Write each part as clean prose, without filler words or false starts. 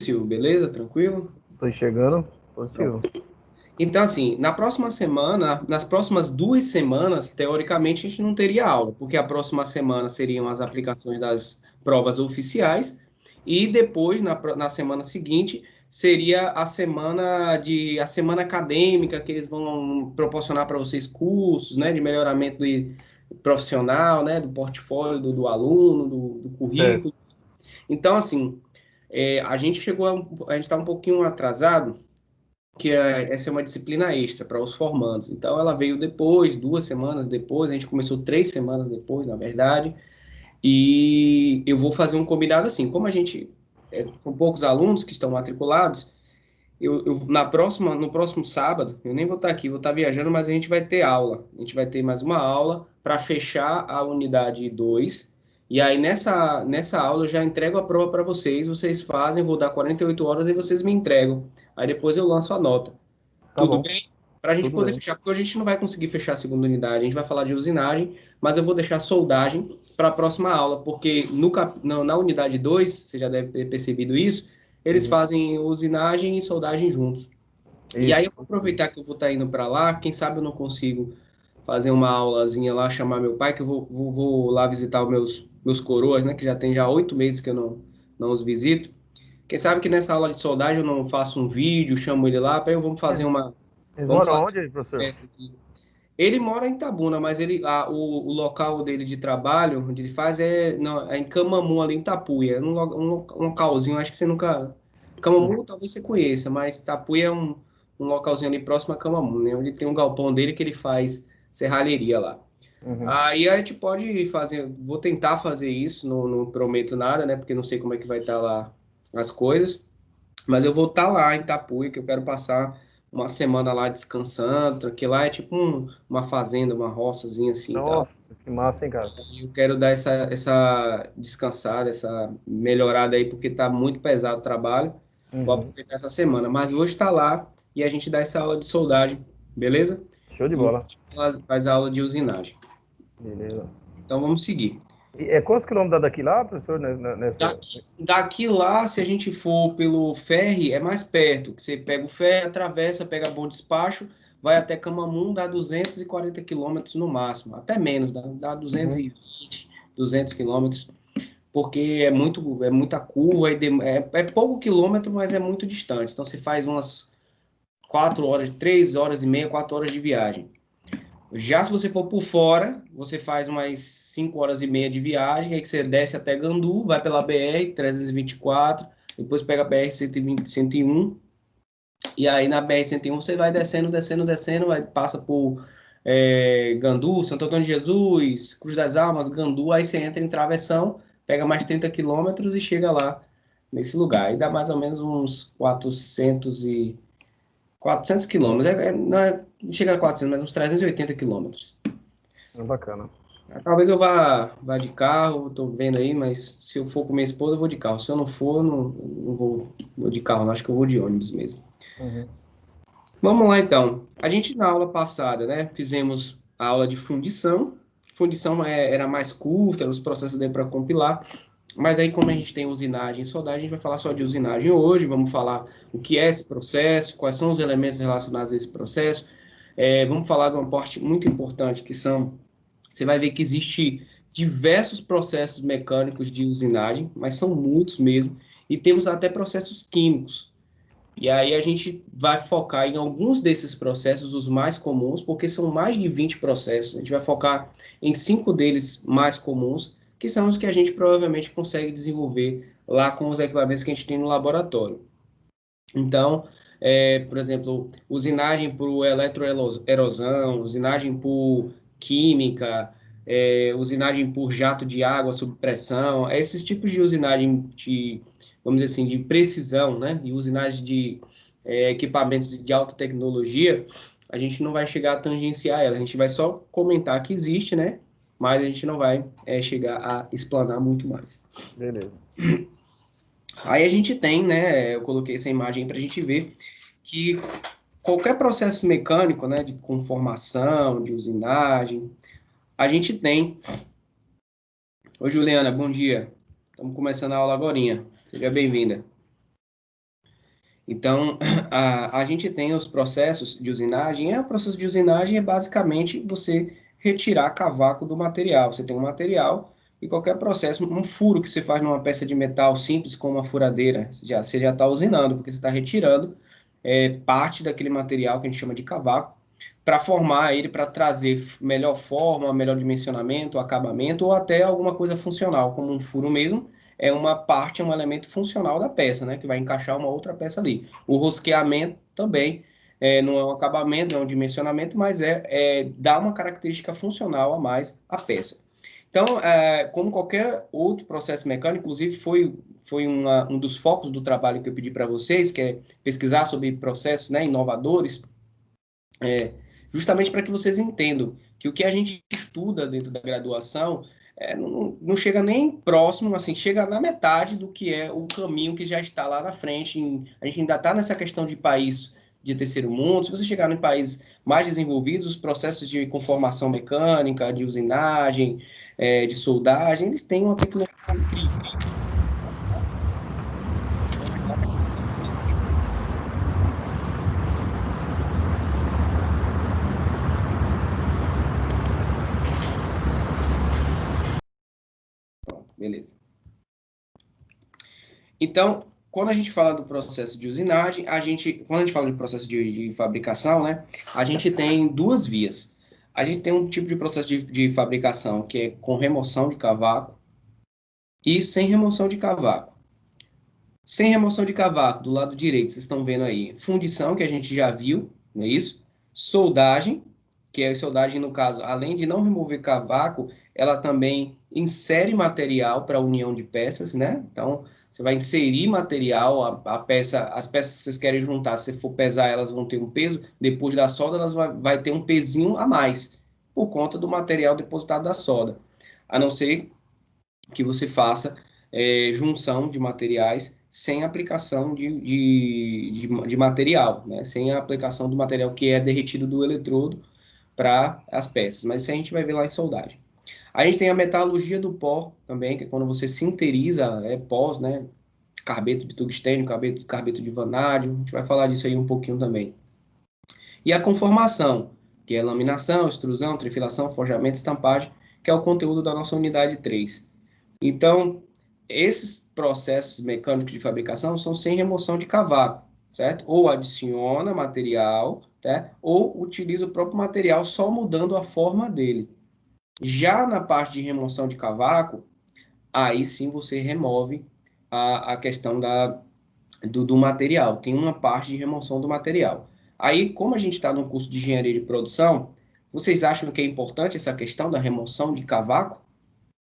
Silvio, beleza? Tranquilo? Tô chegando. Positivo. Então, assim, na próxima semana, nas próximas 2 semanas, teoricamente, a gente não teria aula, porque a próxima semana seriam as aplicações das provas oficiais, e depois, na semana seguinte, seria a semana acadêmica, que eles vão proporcionar para vocês cursos, né, de melhoramento profissional, né, do portfólio do aluno, do Certo. currículo. Então, assim, a gente está um pouquinho atrasado, essa é uma disciplina extra para os formandos. Então, ela veio depois, 2 semanas depois, a gente começou 3 semanas depois, na verdade, e eu vou fazer um combinado assim, como são poucos alunos que estão matriculados, no próximo sábado, eu nem vou estar aqui, vou estar viajando, mas a gente vai ter aula. A gente vai ter mais uma aula para fechar a unidade 2. E aí, nessa aula, eu já entrego a prova para vocês. Vocês fazem, vou dar 48 horas e vocês me entregam. Aí depois eu lanço a nota. Tá Tudo bom. bem? Para a gente Tudo poder bem. fechar, porque hoje a gente não vai conseguir fechar a segunda unidade. A gente vai falar de usinagem, mas eu vou deixar soldagem para a próxima aula, porque na unidade 2, você já deve ter percebido isso, eles Uhum. fazem usinagem e soldagem juntos. E aí eu Isso. vou aproveitar que eu vou estar indo para lá, quem sabe eu não consigo fazer uma aulazinha lá, chamar meu pai, que eu vou lá visitar os meus coroas, né, que já tem já 8 meses que eu não os visito. Quem sabe que nessa aula de soldagem eu não faço um vídeo, chamo ele lá, para eu Eles, eles vamos moram fazer onde, uma professor? peça aqui. Ele mora em Itabuna, mas o local dele de trabalho, onde ele faz, não, é em Camamu, ali em Tapuia. É um localzinho, acho que você nunca. Uhum. Camamu talvez você conheça, mas Tapuia é um localzinho ali próximo a Camamu, né? Onde tem um galpão dele que ele faz serralheria lá. Uhum. Aí a gente pode fazer, vou tentar fazer isso, não prometo nada, né? Porque não sei como é que vai estar lá as coisas. Mas eu vou estar lá em Itapuã, que eu quero passar uma semana lá descansando, que lá é tipo uma fazenda, uma roçazinha assim e tal. Nossa, que massa, hein, cara? E eu quero dar essa descansada, essa melhorada aí, porque tá muito pesado o trabalho. Vou Uhum. aproveitar essa semana. Mas vou estar lá e a gente dá essa aula de soldagem, beleza? Show de E bola. faz a aula de usinagem. Beleza. Então vamos seguir. E quantos quilômetros dá daqui lá, professor? Nessa. Daqui lá, se a gente for pelo ferry, é mais perto. Que você pega o ferry, atravessa, pega Bom Despacho, vai até Camamu, dá 240 quilômetros no máximo. Até menos, dá Uhum. 220, 200 quilômetros. Porque é muita curva, é pouco quilômetro, mas é muito distante. Então você faz umas 4 horas, 3 horas e meia, 4 horas de viagem. Já se você for por fora, você faz umas 5 horas e meia de viagem, aí que você desce até Gandu, vai pela BR 324, depois pega a BR 120, 101, e aí na BR 101 você vai descendo, descendo, descendo, aí passa por Gandu, Santo Antônio de Jesus, Cruz das Almas, Gandu, aí você entra em Travessão, pega mais 30 quilômetros e chega lá nesse lugar. Aí dá mais ou menos uns 400 quilômetros, não chega a 400, mas uns 380 quilômetros. Bacana. Talvez eu vá de carro, tô vendo aí, mas se eu for com minha esposa, eu vou de carro. Se eu não for, não vou de carro, não. Acho que eu vou de ônibus mesmo. Uhum. Vamos lá, então. A gente, na aula passada, né, fizemos a aula de fundição. Fundição era mais curta, eram os processos daí para compilar. Mas aí, como a gente tem usinagem e soldagem, a gente vai falar só de usinagem hoje. Vamos falar o que é esse processo, quais são os elementos relacionados a esse processo. Vamos falar de uma parte muito importante, que são você vai ver que existe diversos processos mecânicos de usinagem, mas são muitos mesmo, e temos até processos químicos. E aí a gente vai focar em alguns desses processos, os mais comuns, porque são mais de 20 processos. A gente vai focar em 5 deles mais comuns, que são os que a gente provavelmente consegue desenvolver lá com os equipamentos que a gente tem no laboratório. Então, por exemplo, usinagem por eletroerosão, usinagem por química, usinagem por jato de água sob pressão, esses tipos de usinagem vamos dizer assim, de precisão, né? E usinagem de equipamentos de alta tecnologia, a gente não vai chegar a tangenciar ela, a gente vai só comentar que existe, né? Mas a gente não vai chegar a explanar muito mais. Beleza. Aí a gente tem, né? Eu coloquei essa imagem para a gente ver que qualquer processo mecânico, né, de conformação, de usinagem, a gente tem. Ô, Juliana, bom dia. Estamos começando a aula agorinha. Seja bem-vinda. Então, a gente tem os processos de usinagem. O processo de usinagem é basicamente você retirar cavaco do material. Você tem um material e qualquer processo, um furo que você faz numa peça de metal simples, como uma furadeira, você já está usinando, porque você está retirando parte daquele material que a gente chama de cavaco, para formar ele, para trazer melhor forma, melhor dimensionamento, acabamento, ou até alguma coisa funcional, como um furo mesmo, é uma parte, é um elemento funcional da peça, né? Que vai encaixar uma outra peça ali. O rosqueamento também não é um acabamento, não é um dimensionamento, mas dá uma característica funcional a mais à peça. Então, como qualquer outro processo mecânico, inclusive foi um dos focos do trabalho que eu pedi para vocês, que é pesquisar sobre processos, né, inovadores, justamente para que vocês entendam que o que a gente estuda dentro da graduação não chega nem próximo, assim, chega na metade do que é o caminho que já está lá na frente. A gente ainda está nessa questão de país de terceiro mundo. Se você chegar em países mais desenvolvidos, os processos de conformação mecânica, de usinagem, de soldagem, eles têm uma tecnologia incrível. Beleza. Então, quando a gente fala do processo de usinagem, quando a gente fala de processo de fabricação, né, a gente tem duas vias. A gente tem um tipo de processo de fabricação que é com remoção de cavaco e sem remoção de cavaco. Sem remoção de cavaco, do lado direito, vocês estão vendo aí, fundição, que a gente já viu, não é isso? Soldagem, que é a soldagem, no caso, além de não remover cavaco, ela também insere material para a união de peças, né? Então, você vai inserir material, a peça, as peças que vocês querem juntar, se você for pesar, elas vão ter um peso, depois da solda, elas vai ter um pezinho a mais, por conta do material depositado da solda. A não ser que você faça junção de materiais sem aplicação de material, né? Sem a aplicação do material que é derretido do eletrodo para as peças. Mas isso a gente vai ver lá em soldagem. A gente tem a metalurgia do pó também, que é quando você sinteriza pós, né? Carbeto de tungstênio, carbeto de vanádio. A gente vai falar disso aí um pouquinho também. E a conformação, que é laminação, extrusão, trifilação, forjamento, estampagem, que é o conteúdo da nossa unidade 3. Então, esses processos mecânicos de fabricação são sem remoção de cavaco, certo? Ou adiciona material, tá? Ou utiliza o próprio material só mudando a forma dele. Já na parte de remoção de cavaco, aí sim você remove a questão do material. Tem uma parte de remoção do material. Aí, como a gente está no curso de engenharia de produção, vocês acham que é importante essa questão da remoção de cavaco?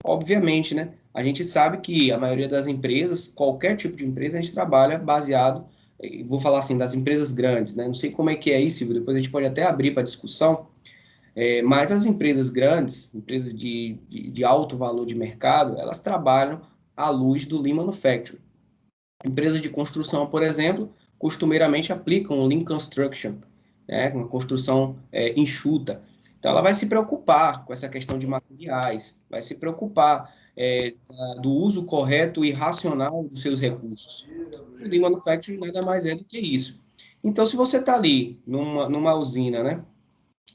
Obviamente, né? A gente sabe que a maioria das empresas, qualquer tipo de empresa, a gente trabalha baseado, vou falar assim, das empresas grandes, né? Não sei como é que é isso, Silvio, depois a gente pode até abrir para discussão, mas as empresas grandes, empresas de alto valor de mercado, elas trabalham à luz do Lean Manufacturing. Empresas de construção, por exemplo, costumeiramente aplicam o Lean Construction, né? Uma construção enxuta. Então, ela vai se preocupar com essa questão de materiais, vai se preocupar do uso correto e racional dos seus recursos. O Lean Manufacturing nada mais é do que isso. Então, se você está ali numa usina, né?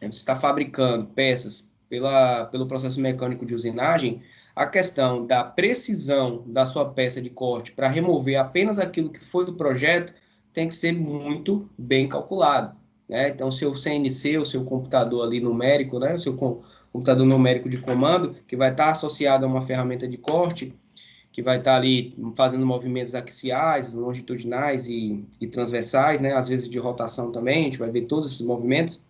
Você está fabricando peças pelo processo mecânico de usinagem, a questão da precisão da sua peça de corte para remover apenas aquilo que foi do projeto tem que ser muito bem calculado, né? Então, o seu CNC, o seu computador ali numérico, né? O seu computador numérico de comando, que vai estar associado a uma ferramenta de corte, que vai estar ali fazendo movimentos axiais, longitudinais e transversais, né? Às vezes de rotação também, a gente vai ver todos esses movimentos.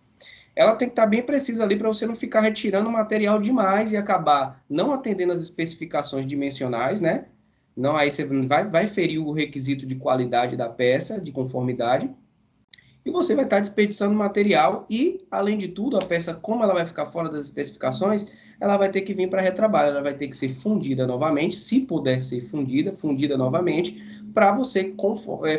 Ela tem que estar bem precisa ali para você não ficar retirando material demais e acabar não atendendo as especificações dimensionais, né? Não, aí você vai ferir o requisito de qualidade da peça, de conformidade, e você vai estar desperdiçando material e, além de tudo, a peça, como ela vai ficar fora das especificações, ela vai ter que vir para retrabalho, ela vai ter que ser fundida novamente, se puder ser fundida novamente, para você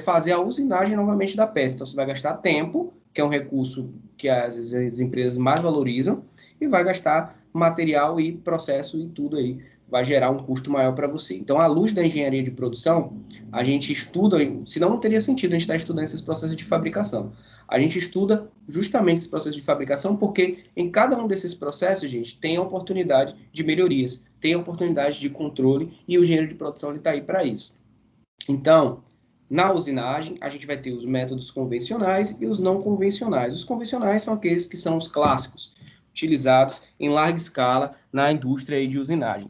fazer a usinagem novamente da peça. Então, você vai gastar tempo, que é um recurso que às vezes as empresas mais valorizam, e vai gastar material e processo e tudo aí vai gerar um custo maior para você. Então, à luz da engenharia de produção, a gente estuda, senão não teria sentido a gente estar estudando esses processos de fabricação. A gente estuda justamente esses processos de fabricação porque em cada um desses processos, gente, tem a oportunidade de melhorias, tem a oportunidade de controle e o engenheiro de produção está aí para isso. Então, na usinagem, a gente vai ter os métodos convencionais e os não convencionais. Os convencionais são aqueles que são os clássicos, utilizados em larga escala na indústria de usinagem.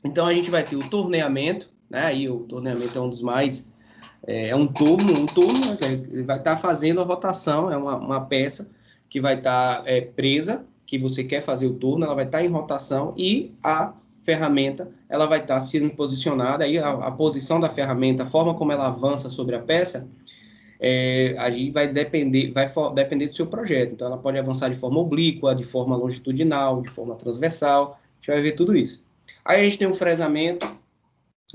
Então, a gente vai ter o torneamento, né? E o torneamento é um dos mais... É um torno, né? Ele vai estar fazendo a rotação, é uma peça que vai estar presa, que você quer fazer o torno, ela vai estar em rotação e a ferramenta, ela vai estar sendo posicionada, aí a posição da ferramenta, a forma como ela avança sobre a peça, aí vai depender do seu projeto. Então, ela pode avançar de forma oblíqua, de forma longitudinal, de forma transversal, a gente vai ver tudo isso. Aí a gente tem o fresamento,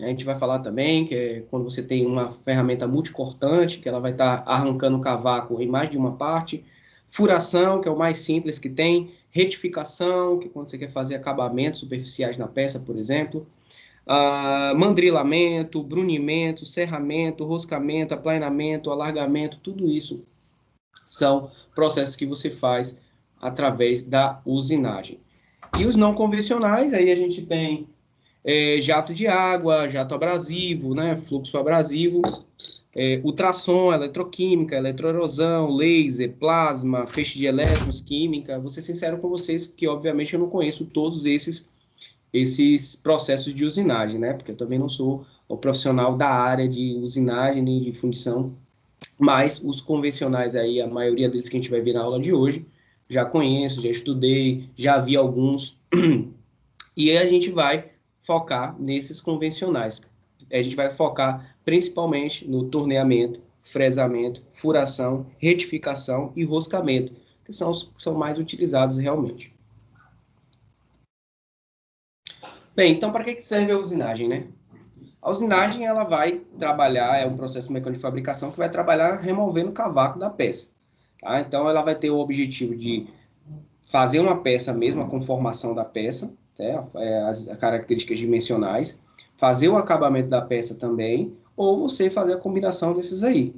a gente vai falar também, que é quando você tem uma ferramenta multicortante, que ela vai estar arrancando o cavaco em mais de uma parte. Furação, que é o mais simples que tem. Retificação, que é quando você quer fazer acabamentos superficiais na peça, por exemplo. Mandrilamento, brunimento, serramento, roscamento, aplainamento, alargamento, tudo isso são processos que você faz através da usinagem. E os não convencionais, aí a gente tem jato de água, jato abrasivo, né, fluxo abrasivo, ultrassom, eletroquímica, eletroerosão, laser, plasma, feixe de elétrons, química. Vou ser sincero com vocês que, obviamente, eu não conheço todos esses processos de usinagem, né, porque eu também não sou o profissional da área de usinagem nem de fundição, mas os convencionais aí, a maioria deles que a gente vai ver na aula de hoje, já conheço, já estudei, já vi alguns, e aí a gente vai focar nesses convencionais. A gente vai focar principalmente no torneamento, fresamento, furação, retificação e roscamento, que são os que são mais utilizados realmente. Bem, então para que serve a usinagem, né? A usinagem, ela vai trabalhar, é um processo mecânico de fabricação que vai trabalhar removendo o cavaco da peça. Tá? Então, ela vai ter o objetivo de fazer uma peça mesmo, a conformação da peça, as características dimensionais, fazer o acabamento da peça também, ou você fazer a combinação desses aí,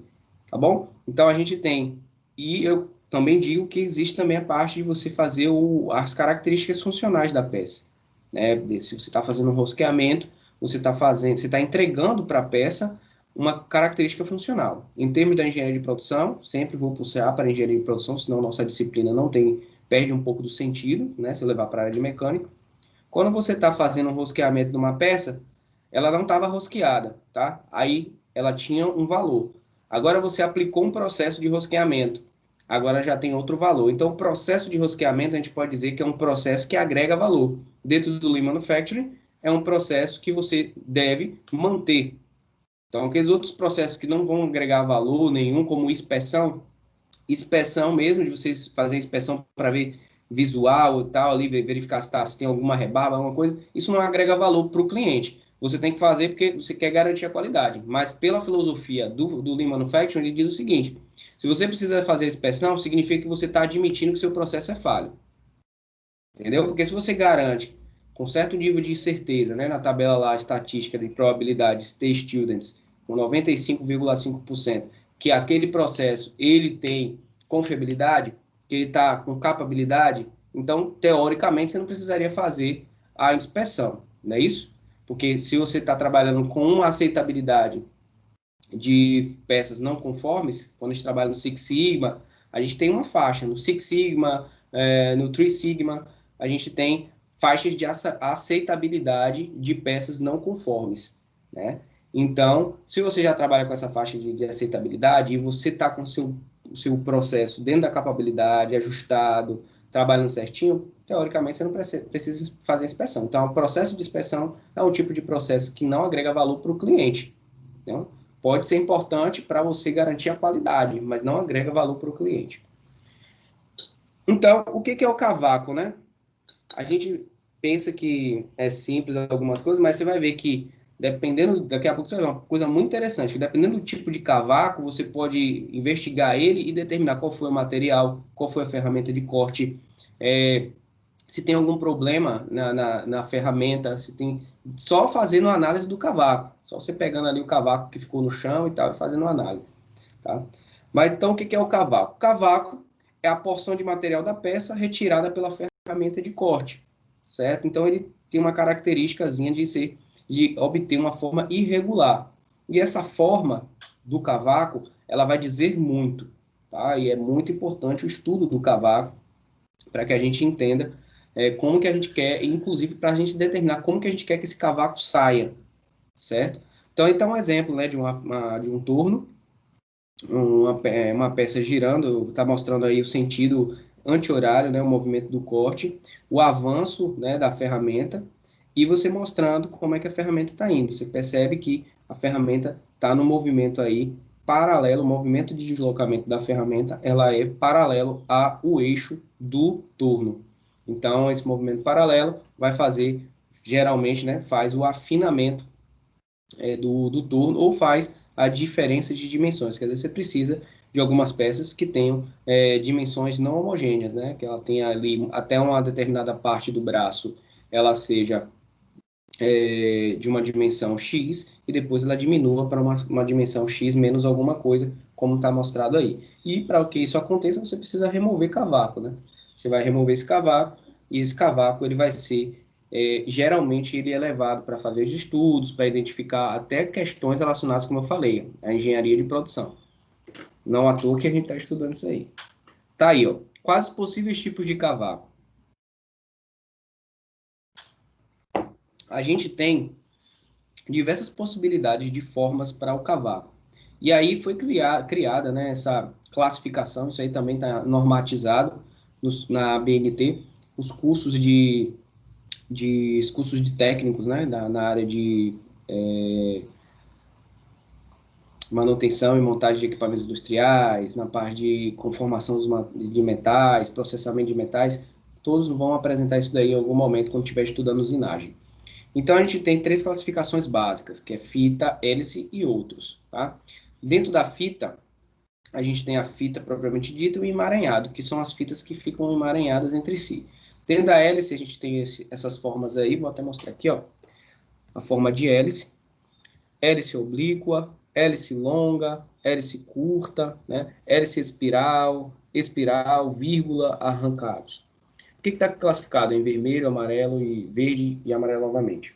tá bom? Então, a gente tem, e eu também digo que existe também a parte de você fazer as características funcionais da peça, né? Se você está fazendo um rosqueamento, você está entregando para a peça uma característica funcional. Em termos da engenharia de produção, sempre vou puxar para a engenharia de produção, senão nossa disciplina perde um pouco do sentido, né, se eu levar para a área de mecânico. Quando você está fazendo um rosqueamento de uma peça, ela não estava rosqueada, tá? Aí ela tinha um valor. Agora você aplicou um processo de rosqueamento, agora já tem outro valor. Então, o processo de rosqueamento, a gente pode dizer que é um processo que agrega valor. Dentro do Lean Manufacturing, é um processo que você deve manter. Então, aqueles outros processos que não vão agregar valor nenhum, como inspeção mesmo, de vocês fazerem inspeção para ver visual e tal, ali, verificar se tem alguma rebarba, alguma coisa, isso não agrega valor para o cliente. Você tem que fazer porque você quer garantir a qualidade. Mas pela filosofia do Lean Manufacturing, ele diz o seguinte: se você precisa fazer a inspeção, significa que você está admitindo que seu processo é falho. Entendeu? Porque se você garante com certo nível de certeza, né, na tabela lá, estatística de probabilidade stay students, com 95,5%, que aquele processo ele tem confiabilidade, que ele está com capabilidade, então, teoricamente, você não precisaria fazer a inspeção, não é isso? Porque se você está trabalhando com uma aceitabilidade de peças não conformes, quando a gente trabalha no Six Sigma, a gente tem uma faixa. No Six Sigma, no Three Sigma, a gente tem faixas de aceitabilidade de peças não conformes, né? Então, se você já trabalha com essa faixa de aceitabilidade e você está com o seu processo dentro da capabilidade, ajustado, trabalhando certinho, teoricamente você não precisa fazer inspeção. Então, o processo de inspeção é um tipo de processo que não agrega valor para o cliente, né? Pode ser importante para você garantir a qualidade, mas não agrega valor para o cliente. Então, o que é o cavaco, né? A gente pensa que é simples algumas coisas, mas você vai ver que, dependendo, daqui a pouco você vai ver uma coisa muito interessante, que dependendo do tipo de cavaco, você pode investigar ele e determinar qual foi o material, qual foi a ferramenta de corte, se tem algum problema na ferramenta, se tem... Só fazendo análise do cavaco. Só você pegando ali o cavaco que ficou no chão e tal, e fazendo uma análise. Tá? Mas então, o que é o cavaco? O cavaco é a porção de material da peça retirada pela ferramenta de corte, certo? Então, ele tem uma característicazinha de obter uma forma irregular. E essa forma do cavaco, ela vai dizer muito, tá? E é muito importante o estudo do cavaco para que a gente entenda como que a gente quer, inclusive para a gente determinar como que a gente quer que esse cavaco saia, certo? Então um exemplo, né, de um torno, uma peça girando, está mostrando aí o sentido anti-horário, né, o movimento do corte, o avanço, né, da ferramenta, e você mostrando como é que a ferramenta está indo. Você percebe que a ferramenta está no movimento aí paralelo, o movimento de deslocamento da ferramenta, ela é paralelo ao eixo do torno. Então, esse movimento paralelo vai fazer, geralmente, né, faz o afinamento do torno, ou faz a diferença de dimensões. Quer dizer, você precisa de algumas peças que tenham dimensões não homogêneas, né? Que ela tenha ali até uma determinada parte do braço, ela seja de uma dimensão X e depois ela diminua para uma dimensão X menos alguma coisa, como está mostrado aí. E para que isso aconteça, você precisa remover cavaco, né? Você vai remover esse cavaco e esse cavaco ele vai ser geralmente ele é levado para fazer os estudos, para identificar até questões relacionadas, como eu falei, à engenharia de produção. Não à toa que a gente está estudando isso aí. Tá aí, ó. Quais os possíveis tipos de cavaco? A gente tem diversas possibilidades de formas para o cavaco. E aí foi criada, né, essa classificação, isso aí também está normatizado na BNT, os cursos os cursos de técnicos, né, na área de manutenção e montagem de equipamentos industriais, na parte de conformação de metais, processamento de metais, todos vão apresentar isso daí em algum momento quando estiver estudando usinagem. Então, a gente tem três classificações básicas, que é fita, hélice e outros. Tá? Dentro da fita, a gente tem a fita propriamente dita e o emaranhado, que são as fitas que ficam emaranhadas entre si. Dentro da hélice, a gente tem essas formas aí, vou até mostrar aqui, ó, a forma de hélice, hélice oblíqua, hélice longa, hélice curta, né? Hélice espiral, espiral, vírgula, arrancados. O que está classificado em vermelho, amarelo e verde e amarelo novamente?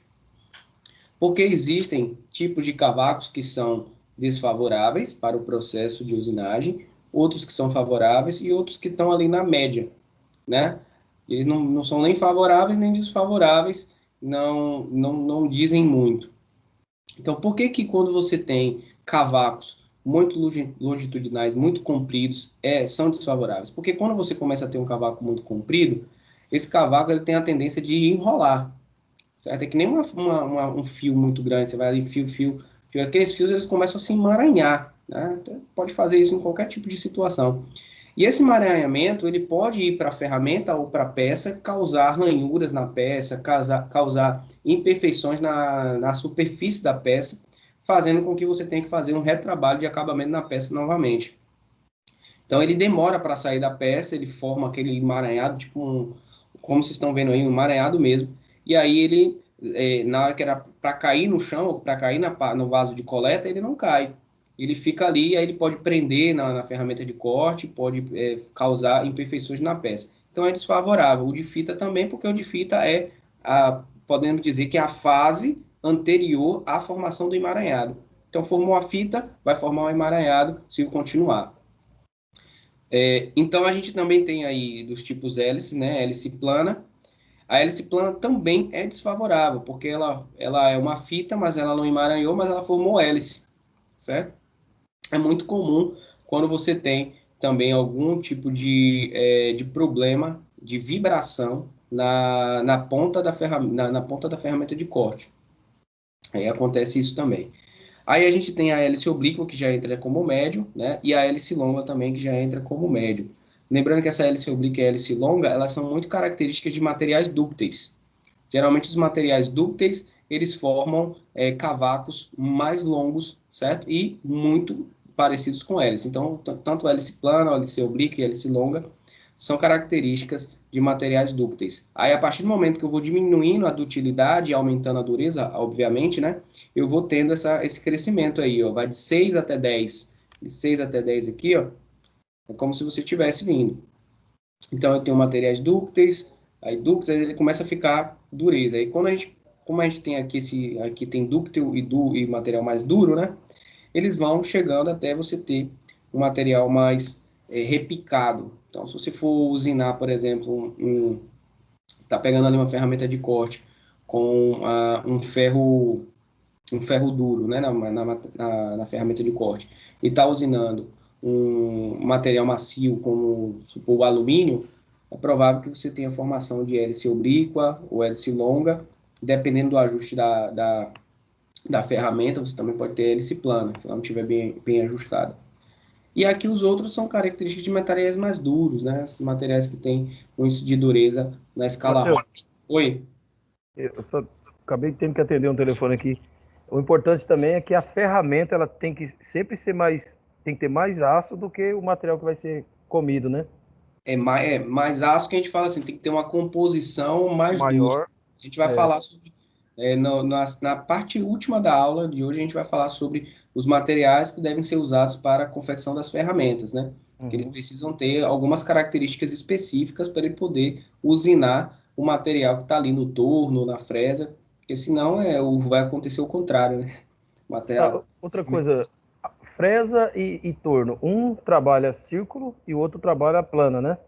Porque existem tipos de cavacos que são desfavoráveis para o processo de usinagem, outros que são favoráveis e outros que estão ali na média, né? Eles não são nem favoráveis nem desfavoráveis, não dizem muito. Então, por que que quando você tem cavacos muito longitudinais, muito compridos, são desfavoráveis? Porque quando você começa a ter um cavaco muito comprido, esse cavaco ele tem a tendência de enrolar, certo? É que nem um fio muito grande, você vai ali, fio. Aqueles fios eles começam a se emaranhar, né? Pode fazer isso em qualquer tipo de situação. E esse emaranhamento, ele pode ir para a ferramenta ou para a peça, causar ranhuras na peça, causar imperfeições na superfície da peça, fazendo com que você tenha que fazer um retrabalho de acabamento na peça novamente. Então, ele demora para sair da peça, ele forma aquele emaranhado, tipo como vocês estão vendo aí, um emaranhado mesmo. E aí ele, na hora que era para cair no chão, para cair no vaso de coleta, ele não cai. Ele fica ali, aí ele pode prender na ferramenta de corte, pode causar imperfeições na peça. Então é desfavorável. O de fita também, porque o de fita podemos dizer que é a fase anterior à formação do emaranhado. Então formou a fita, vai formar o emaranhado se continuar. Então a gente também tem aí dos tipos hélice, né? Hélice plana. A hélice plana também é desfavorável, porque ela é uma fita, mas ela não emaranhou, mas ela formou hélice, certo? É muito comum quando você tem também algum tipo de problema de vibração na ponta na ponta da ferramenta de corte. Aí acontece isso também. Aí a gente tem a hélice oblíqua, que já entra como médio, né? E a hélice longa também, que já entra como médio. Lembrando que essa hélice oblíqua e a hélice longa, elas são muito características de materiais dúcteis. Geralmente os materiais dúcteis, eles formam cavacos mais longos, certo? E muito parecidos com hélice. Então, tanto a hélice plana, a hélice oblíqua e a hélice longa são características de materiais dúcteis. Aí, a partir do momento que eu vou diminuindo a dutilidade e aumentando a dureza, obviamente, né, eu vou tendo esse crescimento aí, ó, vai de 6 até 10. De 6 até 10 aqui, ó, é como se você tivesse vindo. Então, eu tenho materiais dúcteis, aí dúcteis, ele começa a ficar dureza. Aí, como a gente tem aqui tem dúctil e material mais duro, né, eles vão chegando até você ter um material mais repicado. Então, se você for usinar, por exemplo, tá pegando ali uma ferramenta de corte com um ferro duro, né, na ferramenta de corte, e está usinando um material macio como supor, o alumínio, é provável que você tenha formação de hélice oblíqua ou hélice longa, dependendo do ajuste da ferramenta, você também pode ter hélice plana, se ela não estiver bem ajustada. E aqui os outros são características de materiais mais duros, né? Os materiais que têm um índice de dureza na escala Matheus, ROC. Oi? eu só acabei tendo que atender um telefone aqui. O importante também é que a ferramenta ela tem que sempre ser tem que ter mais aço do que o material que vai ser comido, né? Mais ácido que a gente fala assim, tem que ter uma composição mais dura. Maior, A gente vai é. falar sobre, na parte última da aula de hoje, a gente vai falar sobre os materiais que devem ser usados para a confecção das ferramentas, né? Que eles Uhum. precisam ter algumas características específicas para ele poder usinar o material que está ali no torno, na fresa, porque senão vai acontecer o contrário, né? O Ah, material. outra coisa, fresa e torno. Um trabalha círculo e o outro trabalha plana, né?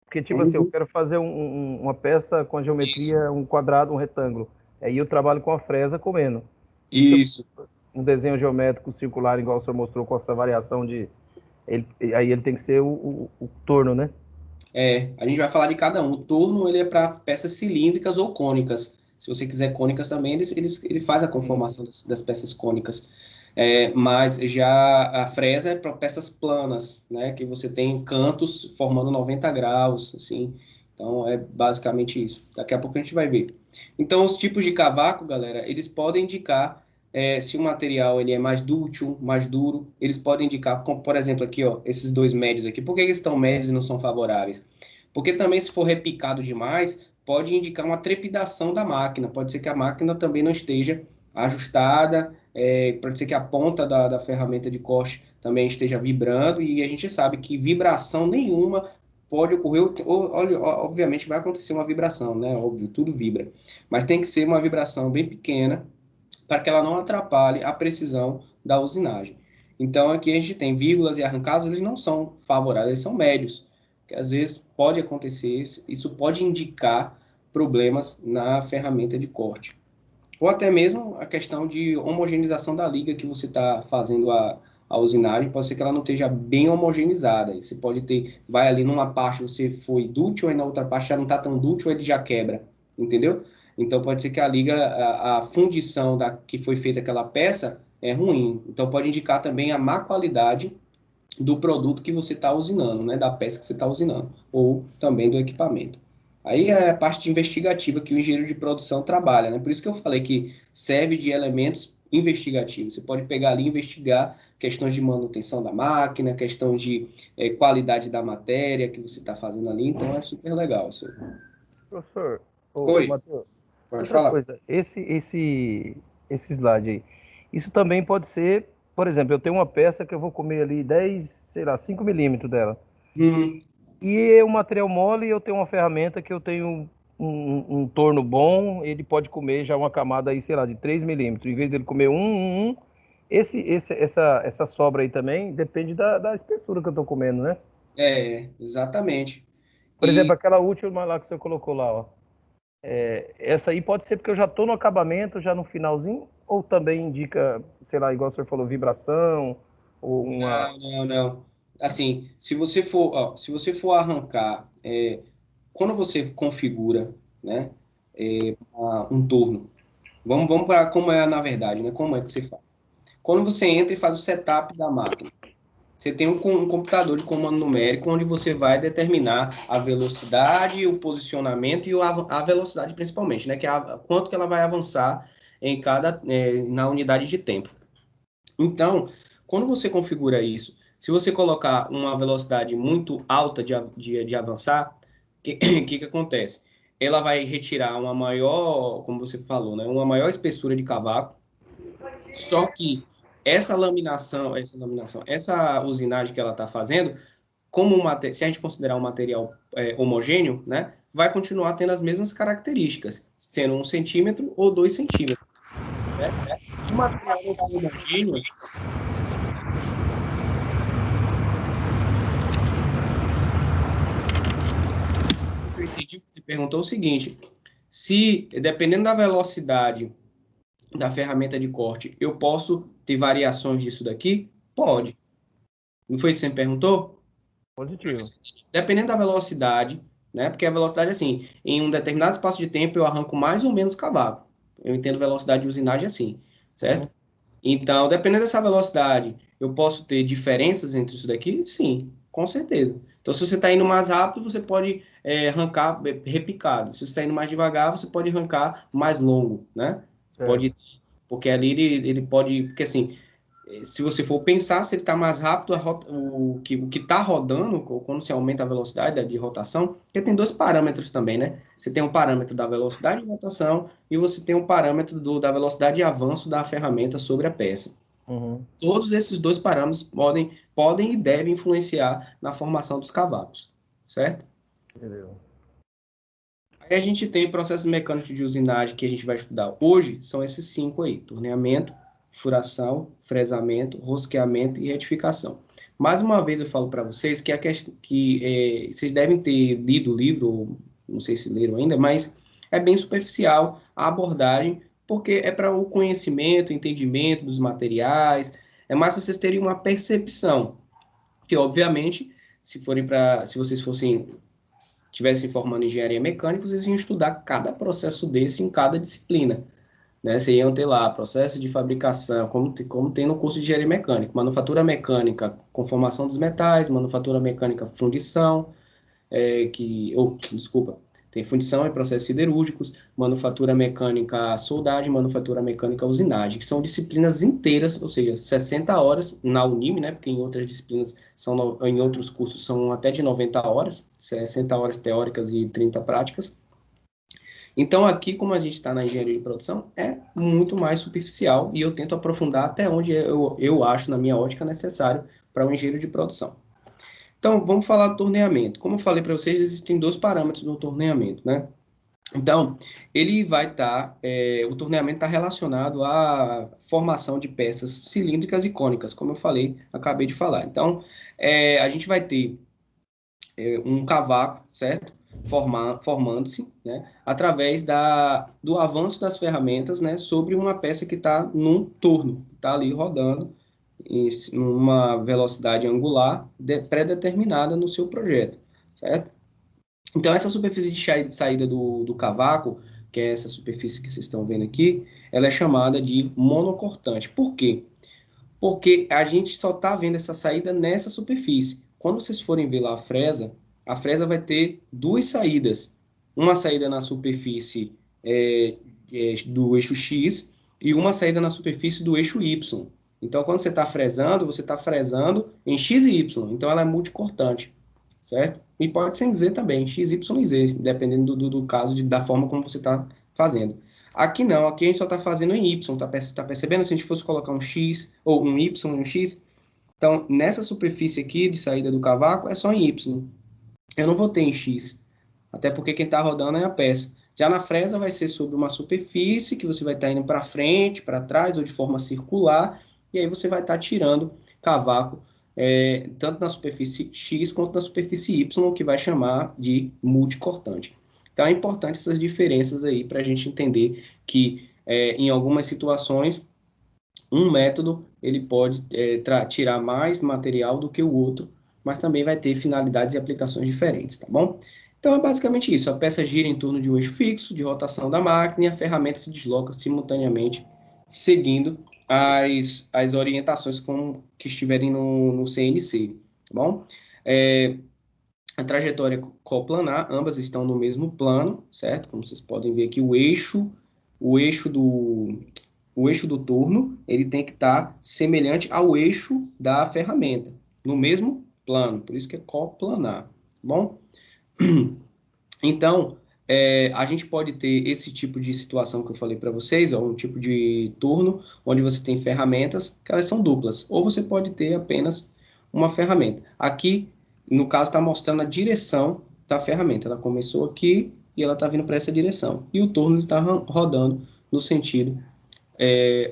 Porque, tipo assim, eu Uhum. quero fazer uma peça com a Isso. geometria, um quadrado, um retângulo. Aí eu trabalho com a fresa comendo. E se eu Isso. um desenho geométrico circular, igual o senhor mostrou, com essa variação de. Aí ele tem que ser o torno, né? A gente vai falar de cada um. O torno, ele é para peças cilíndricas ou cônicas. Se você quiser cônicas também, ele faz a Sim. conformação das peças cônicas. Mas já a fresa é para peças planas, né? Que você tem cantos formando 90 graus, assim. Então, é basicamente isso. Daqui a pouco a gente vai ver. Então, os tipos de cavaco, galera, eles podem indicar se o material ele é mais dúctil, mais duro. Eles podem indicar, como, por exemplo, aqui, ó, esses dois médios aqui. Por que eles estão médios e não são favoráveis? Porque também, se for repicado demais, pode indicar uma trepidação da máquina. Pode ser que a máquina também não esteja ajustada, pode ser que a ponta da ferramenta de corte também esteja vibrando, e a gente sabe que vibração nenhuma pode ocorrer, obviamente vai acontecer uma vibração, né? Óbvio, tudo vibra. Mas tem que ser uma vibração bem pequena, para que ela não atrapalhe a precisão da usinagem. Então, aqui a gente tem vírgulas e arrancados, eles não são favoráveis, eles são médios, que às vezes pode acontecer, isso pode indicar problemas na ferramenta de corte. Ou até mesmo a questão de homogeneização da liga que você está fazendo a usinagem, pode ser que ela não esteja bem homogeneizada. E você pode vai ali numa parte você foi dútil, e na outra parte já não está tão dútil, ele já quebra, entendeu? Então pode ser que a liga, a fundição que foi feita aquela peça é ruim. Então pode indicar também a má qualidade do produto que você está usinando, né? Da peça que você está usinando, ou também do equipamento. Aí é a parte investigativa que o engenheiro de produção trabalha, né? Por isso que eu falei que serve de elementos investigativos. Você pode pegar ali e investigar questões de manutenção da máquina, questão de qualidade da matéria que você está fazendo ali, então é super legal isso. Professor, ô, Oi, Matheus, pode outra falar. coisa, esse slide aí, isso também pode ser, por exemplo, eu tenho uma peça que eu vou comer ali 10, sei lá, 5 milímetros dela. Hum, E é um material mole e eu tenho uma ferramenta que eu tenho um torno bom, ele pode comer já uma camada aí, sei lá, de 3 milímetros. Em vez dele comer essa sobra aí também depende da espessura que eu estou comendo, né? exatamente. Por exemplo, E aquela última lá que você colocou lá, ó. Essa aí pode ser porque eu já estou no acabamento, já no finalzinho, ou também indica, sei lá, igual o senhor falou, vibração, ou uma. não. Assim, se você for arrancar, quando você configura, né, um torno, vamos para como é na verdade, né? Como é que você faz? Quando você entra e faz o setup da máquina, você tem um computador de comando numérico onde você vai determinar a velocidade, o posicionamento e a velocidade principalmente, né? Que é quanto que ela vai avançar na unidade de tempo. Então, quando você configura isso, Se você colocar uma velocidade muito alta de avançar, o que acontece? Ela vai retirar uma maior, como você falou, né, uma maior espessura de cavaco, só que essa usinagem que ela está fazendo, se a gente considerar um material homogêneo, né, vai continuar tendo as mesmas características, sendo 1 centímetro ou 2 centímetros. Né? Se o material não for homogêneo, eu entendi que você perguntou o seguinte: se, dependendo da velocidade da ferramenta de corte, eu posso ter variações disso daqui? Pode. Não foi isso que você me perguntou? Positivo. Dependendo da velocidade, né? Porque a velocidade, assim, em um determinado espaço de tempo eu arranco mais ou menos cavaco. Eu entendo velocidade de usinagem assim, certo? Uhum. Então, dependendo dessa velocidade, eu posso ter diferenças entre isso daqui? Sim, com certeza. Então, se você está indo mais rápido, você pode arrancar repicado. Se você está indo mais devagar, você pode arrancar mais longo, né? Certo. Pode, porque ali ele pode, porque assim, se você for pensar, se ele está mais rápido, o que está rodando, quando você aumenta a velocidade de rotação, porque tem dois parâmetros também, né? Você tem um parâmetro da velocidade de rotação e você tem um parâmetro da velocidade de avanço da ferramenta sobre a peça. Uhum. Todos esses dois parâmetros podem e devem influenciar na formação dos cavacos, certo? Entendeu? Aí a gente tem processos mecânicos de usinagem que a gente vai estudar hoje, são esses 5 aí: torneamento, furação, fresamento, rosqueamento e retificação. Mais uma vez eu falo para vocês que vocês devem ter lido o livro, ou não sei se leram ainda, mas é bem superficial a abordagem, porque é para o conhecimento, entendimento dos materiais, é mais para vocês terem uma percepção, que obviamente, se vocês fossem estivessem formando engenharia mecânica, vocês iam estudar cada processo desse em cada disciplina, né? Vocês iam ter lá processo de fabricação, como tem no curso de engenharia mecânica, manufatura mecânica, conformação dos metais, manufatura mecânica, fundição, desculpa, tem fundição e processos siderúrgicos, manufatura mecânica, soldagem, manufatura mecânica, usinagem, que são disciplinas inteiras, ou seja, 60 horas na Unime, né? Porque em outras disciplinas em outros cursos são até de 90 horas, 60 horas teóricas e 30 práticas. Então, aqui, como a gente está na engenharia de produção, é muito mais superficial e eu tento aprofundar até onde eu acho, na minha ótica, necessário para um engenheiro de produção. Então, vamos falar do torneamento. Como eu falei para vocês, existem dois parâmetros no torneamento, né? Então, ele vai estar, o torneamento está relacionado à formação de peças cilíndricas e cônicas, como eu falei, acabei de falar. Então, a gente vai ter um cavaco, certo? Formando-se, né? Através do avanço das ferramentas, né? Sobre uma peça que está num torno, está ali rodando em uma velocidade angular pré-determinada no seu projeto, certo? Então, essa superfície de saída do cavaco, que é essa superfície que vocês estão vendo aqui, ela é chamada de monocortante. Por quê? Porque a gente só está vendo essa saída nessa superfície. Quando vocês forem ver lá a fresa vai ter duas saídas. Uma saída na superfície do eixo X e uma saída na superfície do eixo Y. Então, quando você está fresando em X e Y. Então, ela é multicortante, certo? E pode ser em Z também, X, Y e Z, dependendo do caso, da forma como você está fazendo. Aqui não, aqui a gente só está fazendo em Y, tá percebendo? Se a gente fosse colocar um X, ou um Y e um X, então nessa superfície aqui de saída do cavaco é só em Y. Eu não vou ter em X, até porque quem está rodando é a peça. Já na fresa vai ser sobre uma superfície que você vai estar indo para frente, para trás, ou de forma circular, e aí você vai estar tirando cavaco, tanto na superfície X quanto na superfície Y, que vai chamar de multicortante. Então é importante essas diferenças aí para a gente entender que em algumas situações um método ele pode tirar mais material do que o outro, mas também vai ter finalidades e aplicações diferentes, tá bom? Então é basicamente isso, a peça gira em torno de um eixo fixo de rotação da máquina e a ferramenta se desloca simultaneamente, seguindo as orientações que estiverem no CNC, tá bom? A trajetória coplanar, ambas estão no mesmo plano, certo? Como vocês podem ver aqui, o eixo do torno, ele tem que estar semelhante ao eixo da ferramenta, no mesmo plano, por isso que é coplanar, bom? Então, a gente pode ter esse tipo de situação que eu falei para vocês, um tipo de turno, onde você tem ferramentas que elas são duplas, ou você pode ter apenas uma ferramenta. Aqui, no caso, está mostrando a direção da ferramenta. Ela começou aqui e ela está vindo para essa direção. E o turno está rodando no sentido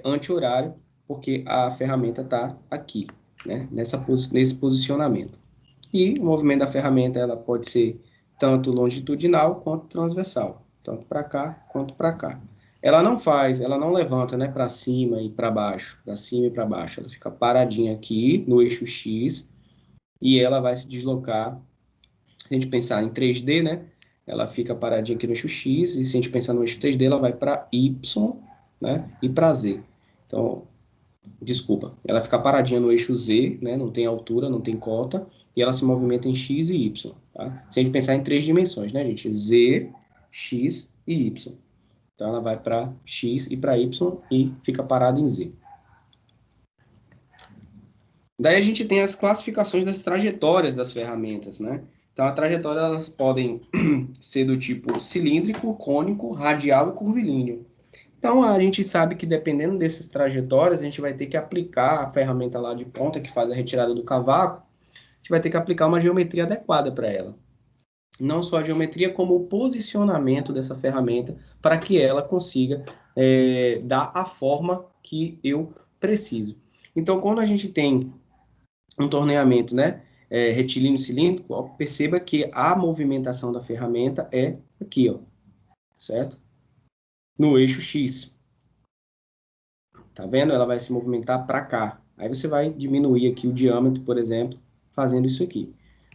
anti-horário, porque a ferramenta está aqui, né, nesse posicionamento. E o movimento da ferramenta ela pode ser tanto longitudinal quanto transversal, tanto para cá quanto para cá. Ela não levanta, né, para cima e para baixo, para cima e para baixo. Ela fica paradinha aqui no eixo X e ela vai se deslocar. Se a gente pensar em 3D, né, ela fica paradinha aqui no eixo X e se a gente pensar no eixo 3D, ela vai para Y, né, e para Z. Então, desculpa, ela fica paradinha no eixo Z, né? Não tem altura, não tem cota, e ela se movimenta em X e Y, tá? Se a gente pensar em 3 dimensões, né, gente? Z, X e Y. Então, ela vai para X e para Y e fica parada em Z. Daí a gente tem as classificações das trajetórias das ferramentas, né? Então, a trajetória, elas podem ser do tipo cilíndrico, cônico, radial e curvilíneo. Então, a gente sabe que dependendo dessas trajetórias, a gente vai ter que aplicar a ferramenta lá de ponta que faz a retirada do cavaco, a gente vai ter que aplicar uma geometria adequada para ela. Não só a geometria, como o posicionamento dessa ferramenta para que ela consiga dar a forma que eu preciso. Então, quando a gente tem um torneamento, né, retilíneo cilíndrico, ó, perceba que a movimentação da ferramenta é aqui, ó, certo? No eixo X. Tá vendo? Ela vai se movimentar para cá. Aí você vai diminuir aqui o diâmetro, por exemplo, fazendo isso aqui.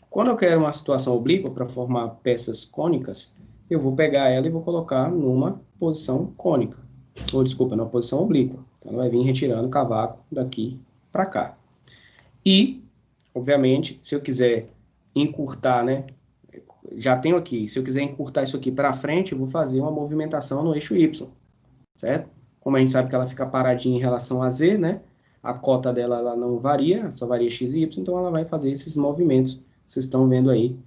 Quando eu quero uma situação oblíqua para formar peças cônicas, eu vou pegar ela e vou colocar numa posição cônica. Ou, desculpa, numa posição oblíqua. Então, ela vai vir retirando o cavaco daqui para cá. E, obviamente, se eu quiser encurtar, né? Já tenho aqui. Se eu quiser encurtar isso aqui para frente, eu vou fazer uma movimentação no eixo Y, certo? Como a gente sabe que ela fica paradinha em relação a Z, né? A cota dela ela não varia, só varia x e y, então ela vai fazer esses movimentos que vocês estão vendo aí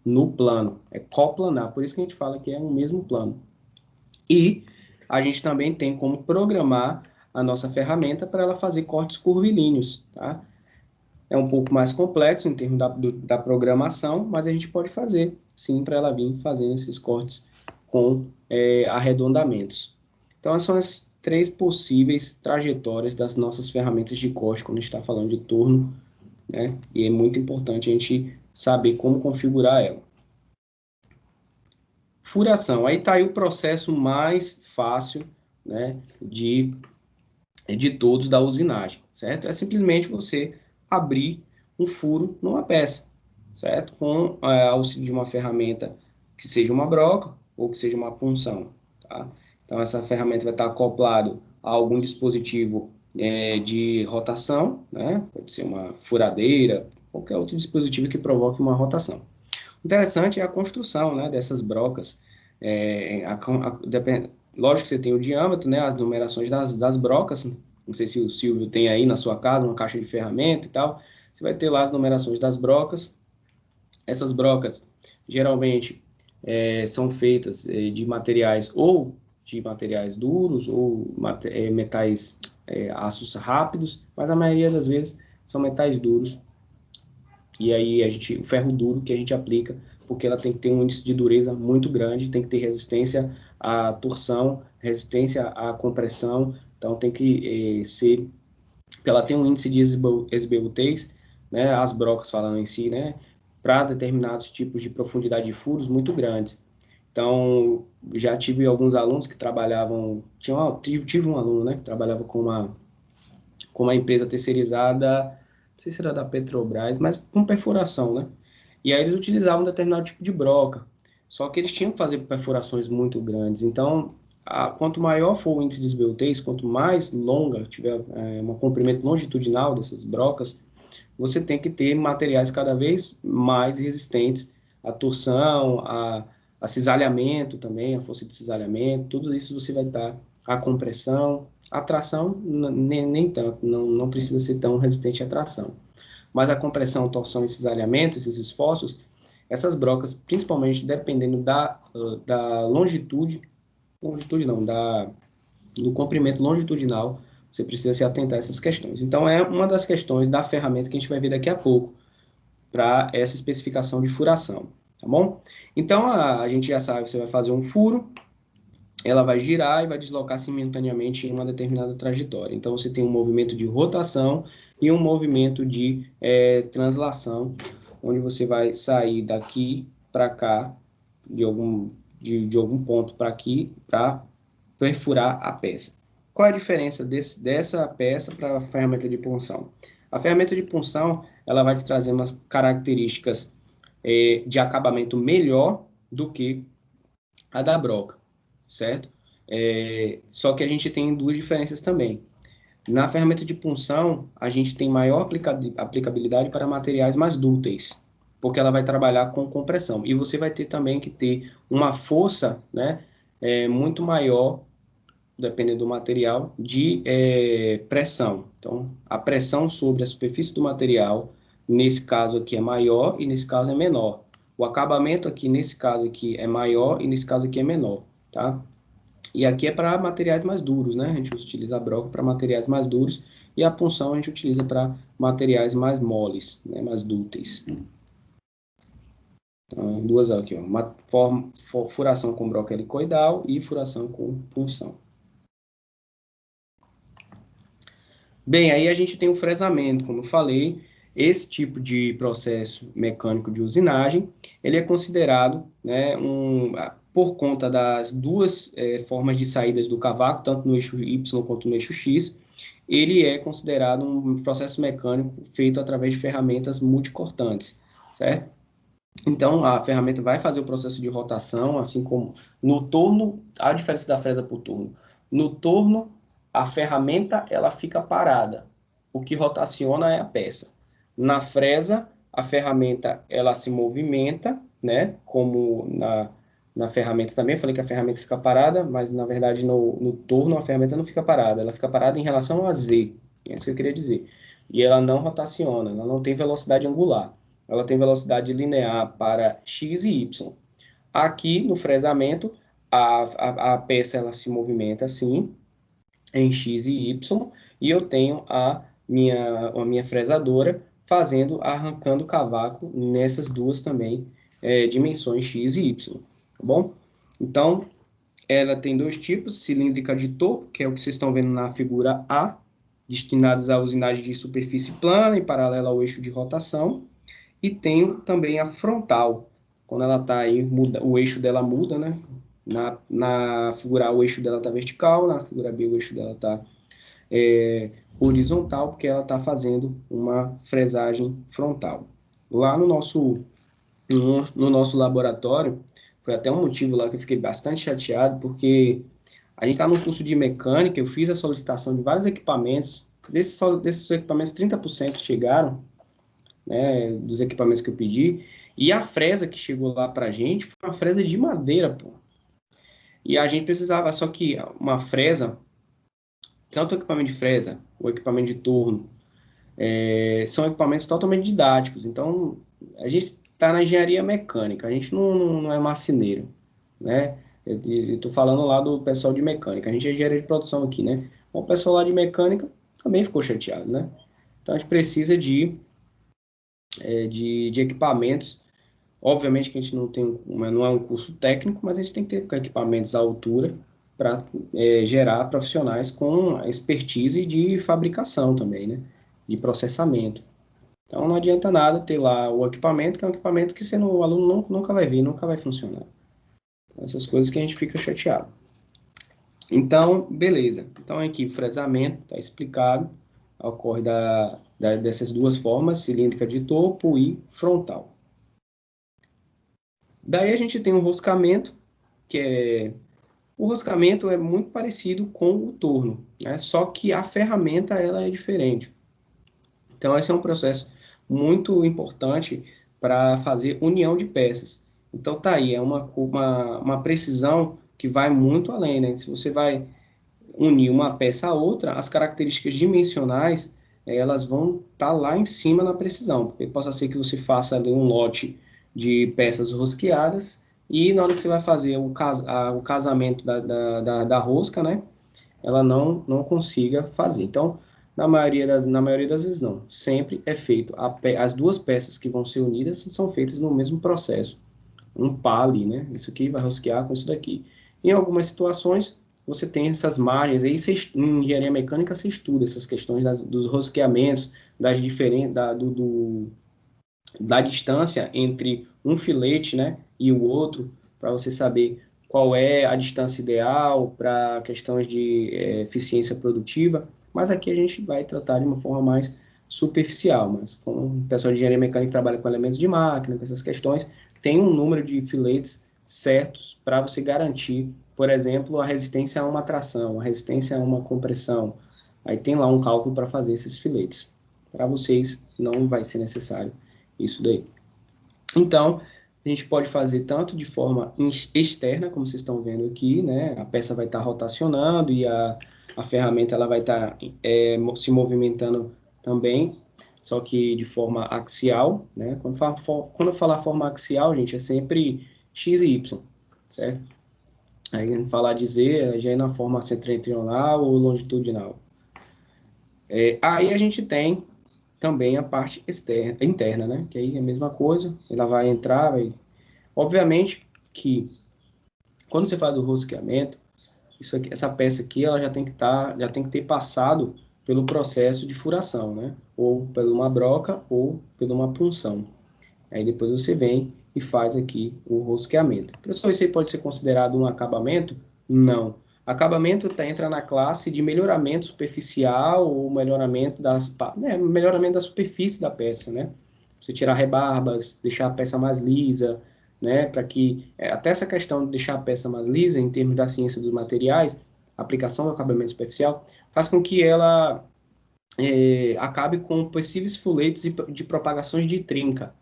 no plano. É coplanar, por isso que a gente fala que é um mesmo plano. E a gente também tem como programar a nossa ferramenta para ela fazer cortes curvilíneos, tá? É um pouco mais complexo em termos da programação, mas a gente pode fazer, sim, para ela vir fazendo esses cortes com arredondamentos. Então, essas são as 3 possíveis trajetórias das nossas ferramentas de corte quando a gente está falando de turno, né? E é muito importante a gente saber como configurar ela. Furação. Aí está aí o processo mais fácil, né, de todos da usinagem, certo? É simplesmente você abrir um furo numa peça, certo? Com auxílio de uma ferramenta que seja uma broca ou que seja uma punção, tá? Então, essa ferramenta vai estar acoplado a algum dispositivo de rotação, né? Pode ser uma furadeira, qualquer outro dispositivo que provoque uma rotação. O interessante é a construção, né, dessas brocas. Lógico que você tem o diâmetro, né, as numerações das brocas. Não sei se o Silvio tem aí na sua casa uma caixa de ferramenta e tal. Você vai ter lá as numerações das brocas. Essas brocas, geralmente, são feitas de materiais ou de materiais duros ou metais, aços rápidos, mas a maioria das vezes são metais duros. E aí o ferro duro que a gente aplica, porque ela tem que ter um índice de dureza muito grande, tem que ter resistência à torção, resistência à compressão, então tem que ser, porque ela tem um índice de esbeltez, né, as brocas falando em si, né, para determinados tipos de profundidade de furos muito grandes. Então, já tive alguns alunos que trabalhavam, tive um aluno, né, que trabalhava com uma empresa terceirizada, não sei se era da Petrobras, mas com perfuração, né? E aí eles utilizavam um determinado tipo de broca, só que eles tinham que fazer perfurações muito grandes. Então, quanto maior for o índice de esbeltez, quanto mais longa tiver um comprimento longitudinal dessas brocas, você tem que ter materiais cada vez mais resistentes à torção, a cisalhamento também, a força de cisalhamento, tudo isso você vai estar, a compressão, a tração nem tanto, não precisa ser tão resistente à tração. mas a compressão, torção e cisalhamento, esses esforços, essas brocas, principalmente dependendo da longitude não, do comprimento longitudinal, você precisa se atentar a essas questões. Então, é uma das questões da ferramenta que a gente vai ver daqui a pouco, para essa especificação de furação, tá bom? Então, a gente já sabe que você vai fazer um furo, ela vai girar e vai deslocar simultaneamente em uma determinada trajetória. Então, você tem um movimento de rotação e um movimento de translação, onde você vai sair daqui para cá, de algum ponto para aqui, para perfurar a peça. Qual é a diferença dessa peça para a ferramenta de punção? A ferramenta de punção, ela vai te trazer umas características de acabamento melhor do que a da broca, certo? Só que a gente tem duas diferenças também. Na ferramenta de punção, a gente tem maior aplicabilidade para materiais mais dúteis, porque ela vai trabalhar com compressão. E você vai ter também que ter uma força, né, muito maior, dependendo do material, de pressão. Então, a pressão sobre a superfície do material, nesse caso aqui é maior e nesse caso é menor. O acabamento aqui, nesse caso aqui, é maior e nesse caso aqui é menor, tá? E aqui é para materiais mais duros, né? A gente utiliza a broca para materiais mais duros e a punção a gente utiliza para materiais mais moles, né? Mais dúteis. Então, duas aqui, ó. Furação com broca helicoidal e furação com punção. Bem, aí a gente tem o fresamento, como eu falei. Esse tipo de processo mecânico de usinagem, ele é considerado, né, por conta das duas formas de saídas do cavaco, tanto no eixo Y quanto no eixo X, ele é considerado um processo mecânico feito através de ferramentas multicortantes, certo? Então, a ferramenta vai fazer o processo de rotação, assim como no torno, a diferença da fresa para o torno. No torno, a ferramenta ela fica parada. O que rotaciona é a peça. Na fresa, a ferramenta ela se movimenta, né? Como na ferramenta também, eu falei que a ferramenta fica parada, mas na verdade no torno a ferramenta não fica parada, ela fica parada em relação a Z. É isso que eu queria dizer. E ela não rotaciona, ela não tem velocidade angular. Ela tem velocidade linear para X e Y. Aqui, no fresamento, a peça ela se movimenta assim, em X e Y, e eu tenho a minha fresadora arrancando o cavaco nessas duas também dimensões X e Y, tá bom? Então, ela tem dois tipos, cilíndrica de topo, que é o que vocês estão vendo na figura A, destinadas à usinagem de superfície plana e paralela ao eixo de rotação, e tenho também a frontal, quando ela está aí, o eixo dela muda, né? Na figura A, o eixo dela está vertical, na figura B, o eixo dela está horizontal, porque ela está fazendo uma fresagem frontal. Lá no nosso laboratório, foi até um motivo lá que eu fiquei bastante chateado, porque a gente está no curso de mecânica, eu fiz a solicitação de vários equipamentos, desses equipamentos 30% chegaram, né, dos equipamentos que eu pedi, e a fresa que chegou lá pra gente foi uma fresa de madeira, pô. E a gente precisava, só que uma fresa, tanto o equipamento de fresa, o equipamento de torno, são equipamentos totalmente didáticos. Então, a gente está na engenharia mecânica, a gente não é marceneiro, né? Eu estou falando lá do pessoal de mecânica, a gente é engenharia de produção aqui, né? O pessoal lá de mecânica também ficou chateado, né? Então, a gente precisa de equipamentos. Obviamente que a gente não é um curso técnico, mas a gente tem que ter equipamentos à altura para gerar profissionais com expertise de fabricação também, né? De processamento. Então não adianta nada ter lá o equipamento, que é um equipamento que o aluno nunca vai ver, nunca vai funcionar. Essas coisas que a gente fica chateado. Então, beleza. Então aqui, fresamento, está explicado. Ocorre dessas duas formas, cilíndrica de topo e frontal. Daí a gente tem o roscamento, o roscamento é muito parecido com o torno, né? Só que a ferramenta ela é diferente. Então esse é um processo muito importante para fazer união de peças. Então tá aí, é uma precisão que vai muito além, né? Se você vai unir uma peça a outra, as características dimensionais elas vão estar lá em cima na precisão, porque possa ser que você faça ali um lote de peças rosqueadas e na hora que você vai fazer o casamento da rosca, né, ela não consiga fazer. Então, na maioria das vezes não. Sempre é feito. As duas peças que vão ser unidas são feitas no mesmo processo. Um par ali, né? Isso aqui vai rosquear com isso daqui. Em algumas situações, você tem essas margens. Aí, em engenharia mecânica, você estuda essas questões dos rosqueamentos, das diferenças, da distância entre um filete, né, e o outro, para você saber qual é a distância ideal para questões de eficiência produtiva, mas aqui a gente vai tratar de uma forma mais superficial, mas como o pessoal de engenharia mecânica trabalha com elementos de máquina, com essas questões, tem um número de filetes certos para você garantir, por exemplo, a resistência a uma tração, a resistência a uma compressão. Aí tem lá um cálculo para fazer esses filetes. Para vocês não vai ser necessário isso daí. Então, a gente pode fazer tanto de forma externa, como vocês estão vendo aqui, né? A peça vai estar rotacionando e a ferramenta ela vai estar se movimentando também, só que de forma axial, né? Quando eu falar forma axial, gente, é sempre x e y, certo? Aí, a gente falar de z, já é na forma setentrional ou longitudinal. Aí a gente tem também a parte interna, né? Que aí é a mesma coisa, ela vai entrar, Obviamente que quando você faz o rosqueamento, isso aqui, essa peça aqui, ela já tem que ter passado pelo processo de furação, né? Ou por uma broca ou por uma punção. Aí depois você vem e faz aqui o rosqueamento. Professor, isso aí pode ser considerado um acabamento? Não. Acabamento entra na classe de melhoramento superficial ou melhoramento da superfície da peça, né? Você tirar rebarbas, deixar a peça mais lisa, né? Para que até essa questão de deixar a peça mais lisa, em termos da ciência dos materiais, a aplicação do acabamento superficial, faz com que ela acabe com possíveis fuletes de propagações de trinca.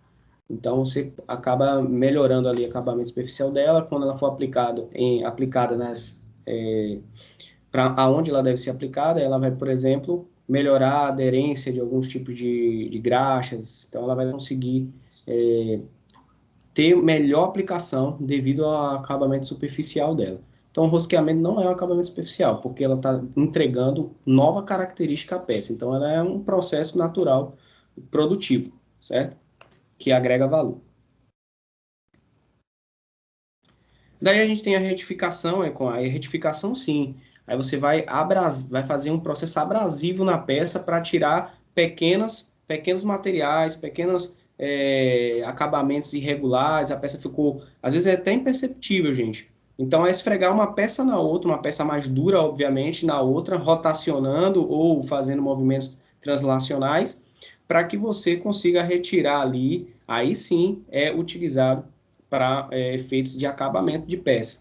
Então, você acaba melhorando ali o acabamento superficial dela quando ela for aplicada para aonde ela deve ser aplicada, ela vai, por exemplo, melhorar a aderência de alguns tipos de graxas. Então, ela vai conseguir ter melhor aplicação devido ao acabamento superficial dela. Então, o rosqueamento não é um acabamento superficial, porque ela está entregando nova característica à peça. Então, ela é um processo natural produtivo, certo? Que agrega valor. Daí a gente tem a retificação, com a retificação sim. Aí você vai fazer um processo abrasivo na peça para tirar pequenos materiais, pequenos acabamentos irregulares. A peça ficou, às vezes é até imperceptível, gente. Então é esfregar uma peça na outra, uma peça mais dura, obviamente, na outra, rotacionando ou fazendo movimentos translacionais, para que você consiga retirar ali. Aí sim é utilizado para efeitos de acabamento de peça,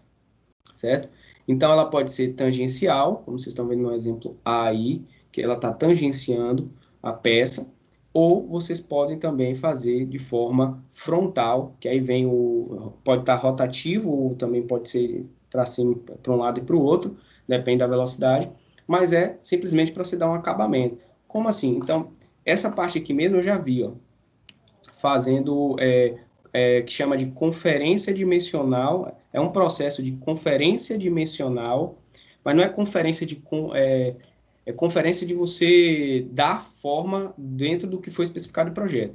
certo? Então, ela pode ser tangencial, como vocês estão vendo no exemplo A aí, que ela está tangenciando a peça, ou vocês podem também fazer de forma frontal, que aí pode estar rotativo, ou também pode ser para cima, para um lado e para o outro, depende da velocidade, mas é simplesmente para você dar um acabamento. Como assim? Então, essa parte aqui mesmo eu já vi, ó, fazendo que chama de conferência dimensional, é um processo de conferência dimensional, mas não é conferência é conferência de você dar forma dentro do que foi especificado no projeto.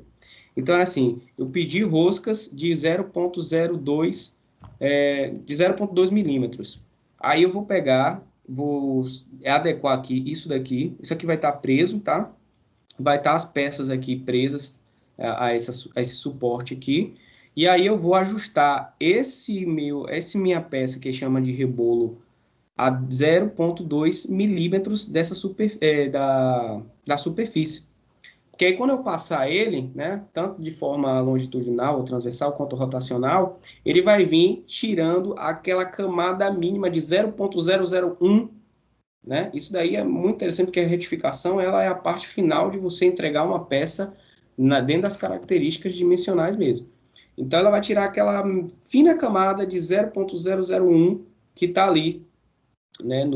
Então, é assim, eu pedi roscas de 0,02 de 0,2 milímetros. Aí eu vou pegar, vou adequar aqui isso aqui vai estar preso, tá? Vai estar as peças aqui presas a esse suporte aqui. E aí eu vou ajustar essa minha peça que chama de rebolo a 0,2 milímetros da superfície. Porque aí quando eu passar ele, né, tanto de forma longitudinal ou transversal quanto rotacional, ele vai vir tirando aquela camada mínima de 0,001, né? Isso daí é muito interessante porque a retificação ela é a parte final de você entregar uma peça dentro das características dimensionais mesmo. Então ela vai tirar aquela fina camada de 0,001 que está ali, né,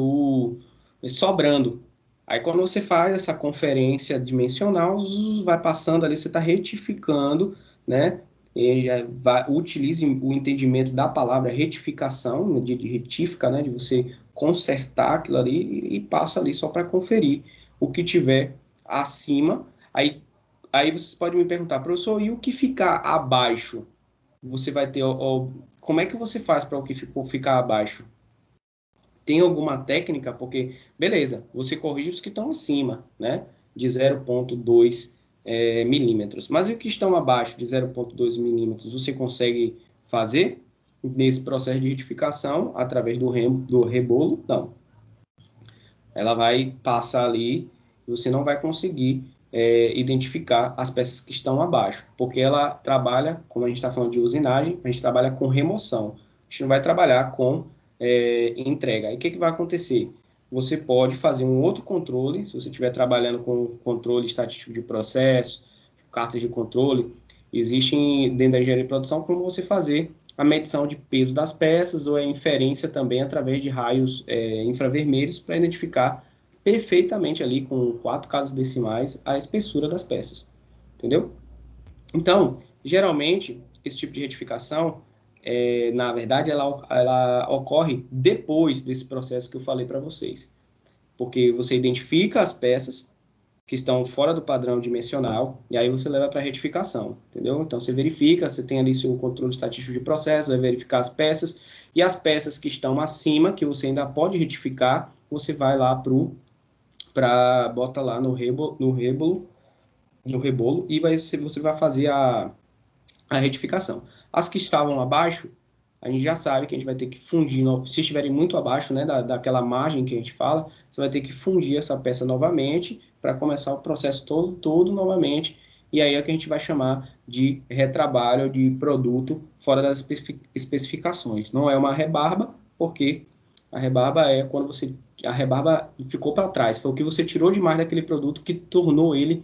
sobrando. Aí, quando você faz essa conferência dimensional, vai passando ali, você está retificando, né? Utilize o entendimento da palavra retificação, de retífica, né? De você consertar aquilo ali e passa ali só para conferir o que tiver acima. Aí vocês podem me perguntar, professor, e o que ficar abaixo? Você vai ter. Como é que você faz para o que ficar abaixo? Tem alguma técnica? Porque, beleza, você corrige os que estão acima, né? De 0,2 milímetros. Mas e o que estão abaixo de 0,2 milímetros? Você consegue fazer nesse processo de retificação através do rebolo? Não. Ela vai passar ali e você não vai conseguir identificar as peças que estão abaixo, porque ela trabalha, como a gente está falando de usinagem, a gente trabalha com remoção. A gente não vai trabalhar com entrega. Aí o que vai acontecer? Você pode fazer um outro controle, se você estiver trabalhando com controle estatístico de processo, cartas de controle, existem dentro da engenharia de produção como você fazer a medição de peso das peças ou a inferência também através de raios infravermelhos para identificar perfeitamente ali com 4 casas decimais a espessura das peças, entendeu? Então, geralmente, esse tipo de retificação, na verdade, ela ocorre depois desse processo que eu falei para vocês, porque você identifica as peças que estão fora do padrão dimensional, e aí você leva para retificação, entendeu? Então, você verifica, você tem ali seu controle estatístico de processo, vai verificar as peças, e as peças que estão acima, que você ainda pode retificar, você vai lá bota lá no rebolo e você vai fazer a retificação. As que estavam abaixo, a gente já sabe que a gente vai ter que fundir, se estiverem muito abaixo, né, daquela margem que a gente fala, você vai ter que fundir essa peça novamente para começar o processo todo novamente, e aí é o que a gente vai chamar de retrabalho de produto fora das especificações. Não é uma rebarba, porque a rebarba é quando a rebarba ficou para trás, foi o que você tirou demais daquele produto que tornou ele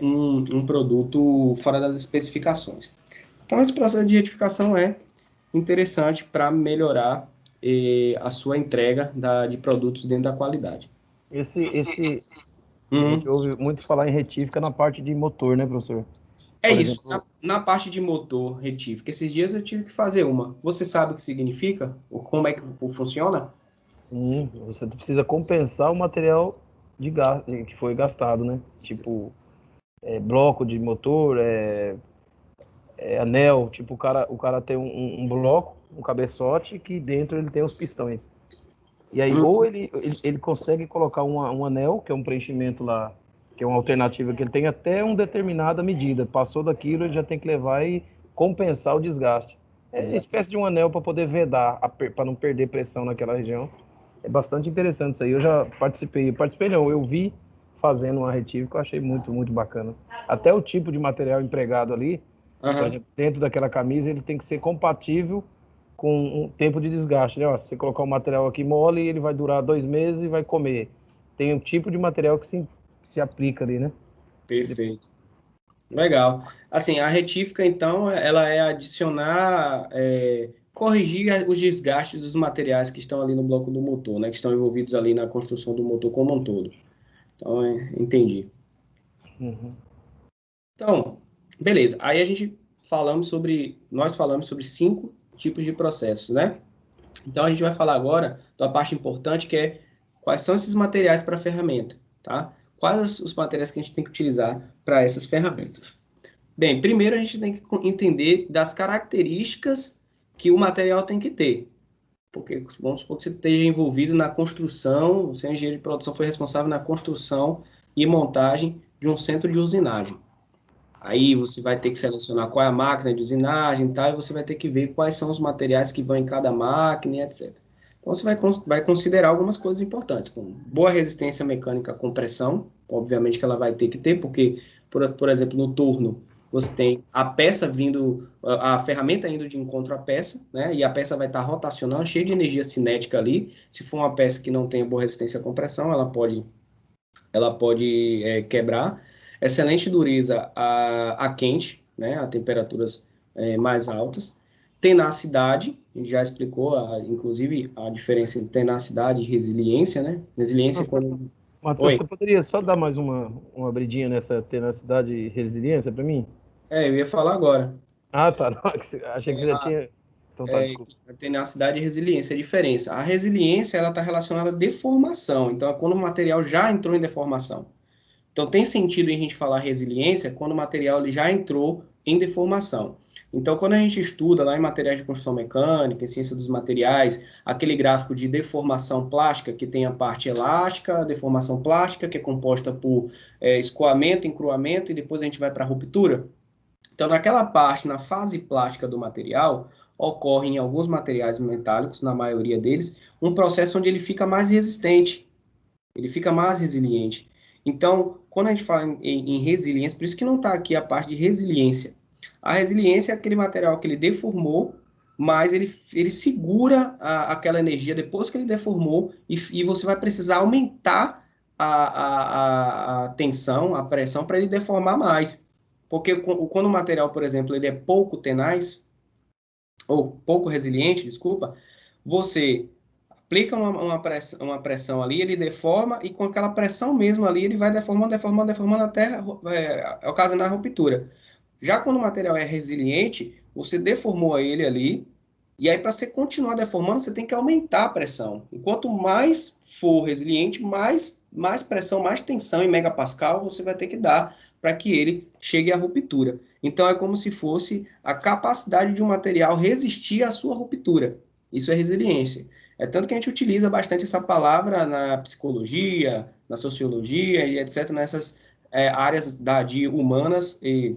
um produto fora das especificações. Então, esse processo de retificação é interessante para melhorar a sua entrega de produtos dentro da qualidade. A gente ouve muito falar em retífica na parte de motor, né, professor? Por isso, exemplo, na parte de motor retífica, esses dias eu tive que fazer uma. Você sabe o que significa? Como é que funciona? Sim, você precisa compensar o material que foi gastado, né? Tipo, bloco de motor, anel, tipo, o cara tem um bloco, um cabeçote, que dentro ele tem os pistões. E aí, ou ele consegue colocar um anel, que é um preenchimento lá, que é uma alternativa que ele tem até uma determinada medida. Passou daquilo, ele já tem que levar e compensar o desgaste. É uma espécie de um anel para poder vedar, para não perder pressão naquela região. É bastante interessante isso aí. Eu já participei não, eu vi fazendo uma retífica, eu achei muito, muito bacana. Até o tipo de material empregado ali, por exemplo, dentro daquela camisa, ele tem que ser compatível com um tempo de desgaste, né? Ó, se você colocar um material aqui mole, ele vai durar 2 meses e vai comer. Tem um tipo de material que se aplica ali, né? Perfeito. Legal. Assim, a retífica, então, ela é adicionar, corrigir os desgastes dos materiais que estão ali no bloco do motor, né? Que estão envolvidos ali na construção do motor como um todo. Então, entendi. Uhum. Então, beleza. Aí nós falamos sobre 5 tipos de processos, né? Então, a gente vai falar agora da parte importante, que é quais são esses materiais para a ferramenta, tá? Quais os materiais que a gente tem que utilizar para essas ferramentas? Bem, primeiro a gente tem que entender das características que o material tem que ter. Porque vamos supor que você esteja envolvido na construção, você é engenheiro de produção, foi responsável na construção e montagem de um centro de usinagem. Aí você vai ter que selecionar qual é a máquina de usinagem e tal, e você vai ter que ver quais são os materiais que vão em cada máquina e etc. Então você vai considerar algumas coisas importantes, como boa resistência mecânica com pressão, obviamente que ela vai ter que ter, porque, por exemplo, no torno, você tem a peça vindo, a ferramenta indo de encontro à peça, né? E a peça vai estar rotacionando, cheia de energia cinética ali. Se for uma peça que não tenha boa resistência à compressão, ela pode quebrar. Excelente dureza a quente, né, a temperaturas mais altas. Tenacidade, a gente já explicou, inclusive, a diferença entre tenacidade e resiliência, né? Resiliência quando... Matheus, Oi. você poderia só dar mais uma abridinha nessa tenacidade e resiliência para mim? Eu ia falar agora. Ah, tá. Não, achei que você já tinha. Então tá, É, desculpa. tenacidade e resiliência, é a diferença. A resiliência, ela está relacionada à deformação. Então, é quando o material já entrou em deformação. Então, tem sentido em a gente falar resiliência quando o material ele já entrou em deformação. Então, quando a gente estuda lá em materiais de construção mecânica, em ciência dos materiais, aquele gráfico de deformação plástica, que tem a parte elástica, a deformação plástica, que é composta por escoamento, encruamento, e depois a gente vai para a ruptura. Então, naquela parte, na fase plástica do material, ocorre em alguns materiais metálicos, na maioria deles, um processo onde ele fica mais resistente, ele fica mais resiliente. Então, quando a gente fala em resiliência, por isso que não está aqui a parte de resiliência. A resiliência é aquele material que ele deformou, mas ele segura aquela energia depois que ele deformou e você vai precisar aumentar a tensão, a pressão, para ele deformar mais. Porque quando o material, por exemplo, ele é pouco tenaz, ou pouco resiliente, desculpa, você aplica uma pressão ali, ele deforma, e com aquela pressão mesmo ali, ele vai deformando, deformando, deformando até ocasionar a ruptura. Já quando o material é resiliente, você deformou ele ali, e aí para você continuar deformando, você tem que aumentar a pressão. E quanto mais for resiliente, mais pressão, mais tensão em megapascal você vai ter que dar para que ele chegue à ruptura. Então é como se fosse a capacidade de um material resistir à sua ruptura. Isso é resiliência. É tanto que a gente utiliza bastante essa palavra na psicologia, na sociologia e etc., nessas áreas de humanas e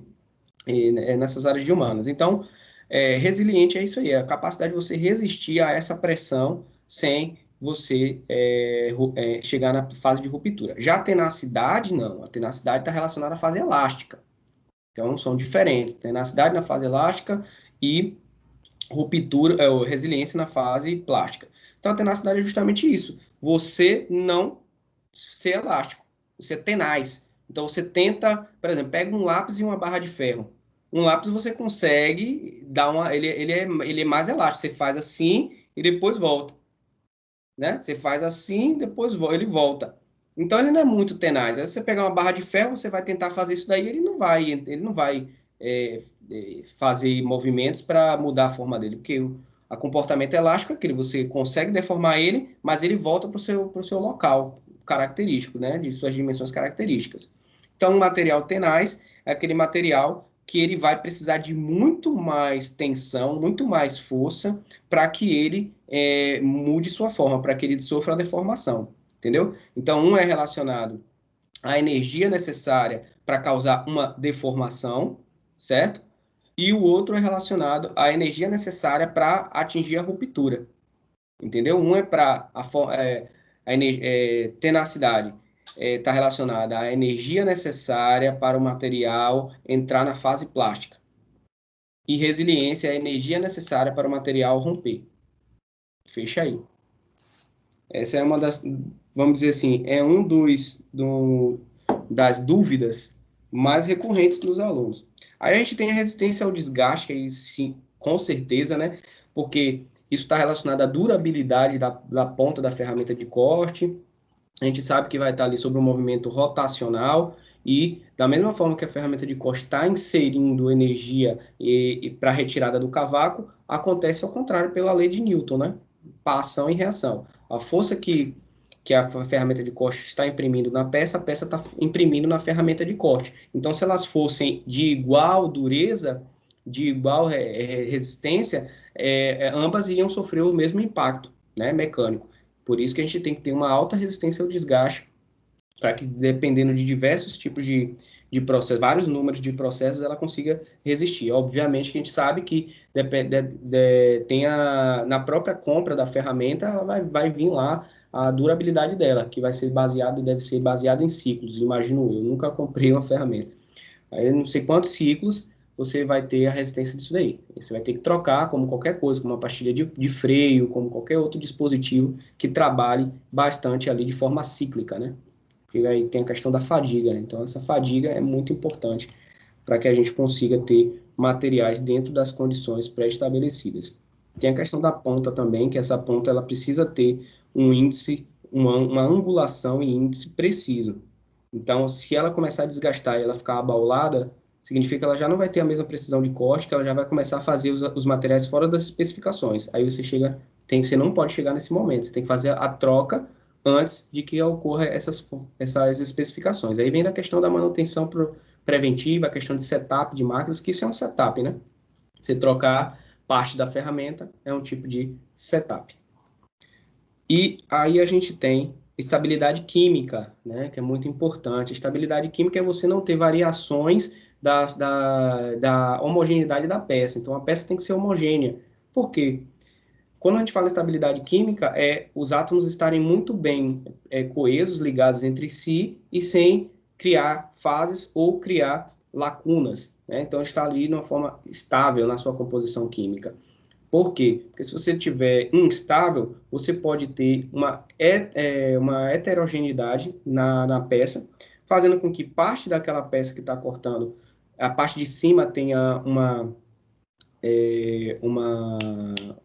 nessas áreas de humanas. Então, resiliente é isso aí, é a capacidade de você resistir a essa pressão sem você chegar na fase de ruptura. Já a tenacidade, não. A tenacidade está relacionada à fase elástica. Então, são diferentes. Tenacidade na fase elástica e ruptura, resiliência na fase plástica. Então, a tenacidade é justamente isso. Você não ser elástico, você é tenaz. Então, você tenta, por exemplo, pega um lápis e uma barra de ferro. Um lápis você consegue dar uma. Ele é mais elástico. Você faz assim e depois volta. Né? Você faz assim, depois ele volta. Então ele não é muito tenaz. Aí você pegar uma barra de ferro, você vai tentar fazer isso daí, ele não vai fazer movimentos para mudar a forma dele, porque o comportamento elástico é aquele, você consegue deformar ele, mas ele volta para o seu local característico, né? De suas dimensões características. Então, o material tenaz é aquele material que ele vai precisar de muito mais tensão, muito mais força para que ele mude sua forma, para que ele sofra a deformação, entendeu? Então, um é relacionado à energia necessária para causar uma deformação, certo? E o outro é relacionado à energia necessária para atingir a ruptura, entendeu? Um é para tenacidade, está relacionada à energia necessária para o material entrar na fase plástica. E resiliência é a energia necessária para o material romper. Fecha aí. Essa é uma das, vamos dizer assim, é das dúvidas mais recorrentes dos alunos. Aí a gente tem a resistência ao desgaste, aí sim, com certeza, né? Porque isso está relacionado à durabilidade da ponta da ferramenta de corte. A gente sabe que vai estar ali sobre um movimento rotacional e, da mesma forma que a ferramenta de corte está inserindo energia para a retirada do cavaco, acontece ao contrário pela lei de Newton, né? Ação e reação. A força que a ferramenta de corte está imprimindo na peça, a peça está imprimindo na ferramenta de corte. Então, se elas fossem de igual dureza, de igual resistência, ambas iam sofrer o mesmo impacto, né, mecânico. Por isso que a gente tem que ter uma alta resistência ao desgaste, para que, dependendo de diversos tipos de processos, vários números de processos, ela consiga resistir. Obviamente que a gente sabe que na própria compra da ferramenta, ela vai vir lá a durabilidade dela, que deve ser baseada em ciclos, imagino eu. Nunca comprei uma ferramenta. Aí, não sei quantos ciclos você vai ter a resistência disso daí. Você vai ter que trocar, como qualquer coisa, como uma pastilha de freio, como qualquer outro dispositivo que trabalhe bastante ali de forma cíclica, né? Porque aí tem a questão da fadiga, né? Então, essa fadiga é muito importante para que a gente consiga ter materiais dentro das condições pré-estabelecidas. Tem a questão da ponta também, que essa ponta ela precisa ter um índice uma angulação e índice preciso. Então, se ela começar a desgastar e ela ficar abaulada, significa que ela já não vai ter a mesma precisão de corte, que ela já vai começar a fazer os materiais fora das especificações. Aí você não pode chegar nesse momento, você tem que fazer a troca antes de que ocorra essas especificações. Aí vem da questão da manutenção preventiva, a questão de setup de máquinas, que isso é um setup, né? Você trocar parte da ferramenta é um tipo de setup. E aí a gente tem estabilidade química, né, que é muito importante. Estabilidade química é você não ter variações da homogeneidade da peça. Então, a peça tem que ser homogênea. Por quê? Quando a gente fala estabilidade química, é os átomos estarem muito bem coesos, ligados entre si, e sem criar fases ou criar lacunas, né? Então, está ali de uma forma estável na sua composição química. Por quê? Porque se você tiver instável, você pode ter uma heterogeneidade na peça, fazendo com que parte daquela peça que está cortando, a parte de cima tenha uma,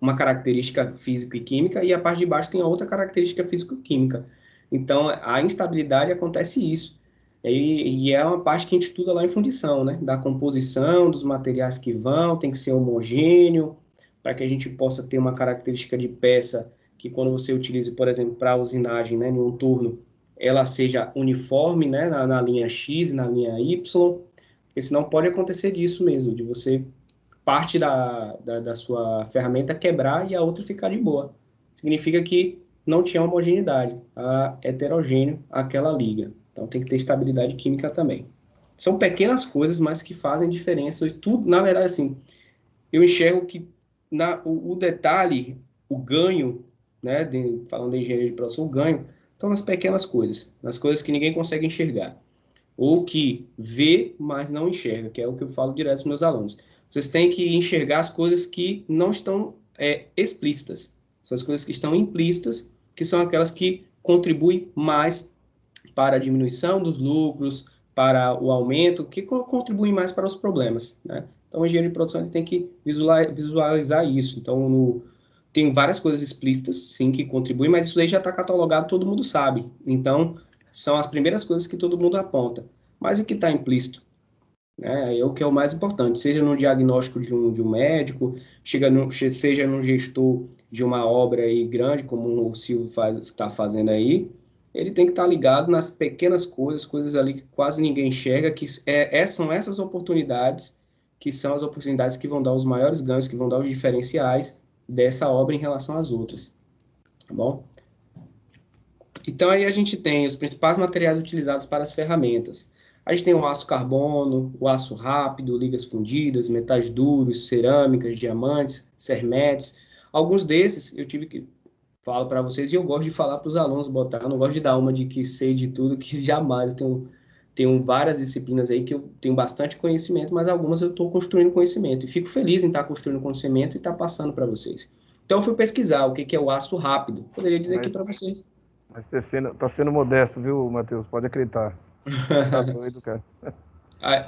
uma característica físico e química e a parte de baixo tenha outra característica físico e química. Então, a instabilidade acontece isso. E é uma parte que a gente estuda lá em fundição, né? Da composição dos materiais que vão, tem que ser homogêneo, para que a gente possa ter uma característica de peça que quando você utilize, por exemplo, para usinagem, né, em um turno, ela seja uniforme, né, na linha X e na linha Y, porque senão pode acontecer disso mesmo, de você parte da sua ferramenta quebrar e a outra ficar de boa. Significa que não tinha homogeneidade, tá heterogêneo aquela liga. Então tem que ter estabilidade química também. São pequenas coisas, mas que fazem diferença. E tudo, na verdade, assim, eu enxergo que o detalhe, o ganho, né, falando de engenharia de produção, o ganho, estão nas pequenas coisas, nas coisas que ninguém consegue enxergar ou que vê, mas não enxerga, que é o que eu falo direto aos meus alunos. Vocês têm que enxergar as coisas que não estão explícitas, são as coisas que estão implícitas, que são aquelas que contribuem mais para a diminuição dos lucros, para o aumento, que contribuem mais para os problemas, né? Então, o engenheiro de produção ele tem que visualizar isso. Então, tem várias coisas explícitas, sim, que contribuem, mas isso aí já está catalogado, todo mundo sabe. Então, são as primeiras coisas que todo mundo aponta. Mas o que está implícito? Né? É o que é o mais importante, seja no diagnóstico de um médico, seja no gestor de uma obra aí grande, como o Silvio está fazendo aí, ele tem que estar ligado nas pequenas coisas, coisas ali que quase ninguém enxerga, que são essas oportunidades que são as oportunidades que vão dar os maiores ganhos, que vão dar os diferenciais dessa obra em relação às outras, tá bom? Então, aí a gente tem os principais materiais utilizados para as ferramentas. A gente tem o aço carbono, o aço rápido, ligas fundidas, metais duros, cerâmicas, diamantes, cermetes. Alguns desses eu tive que falo para vocês e eu gosto de falar para os alunos botar. Eu não gosto de dar uma de que sei de tudo, que jamais. Tenho várias disciplinas aí que eu tenho bastante conhecimento, mas algumas eu estou construindo conhecimento. E fico feliz em estar construindo conhecimento e estar passando para vocês. Então, eu fui pesquisar o que é o aço rápido. Poderia dizer aqui para vocês. Mas tá sendo modesto, viu, Matheus? Pode acreditar. Tá doido, cara.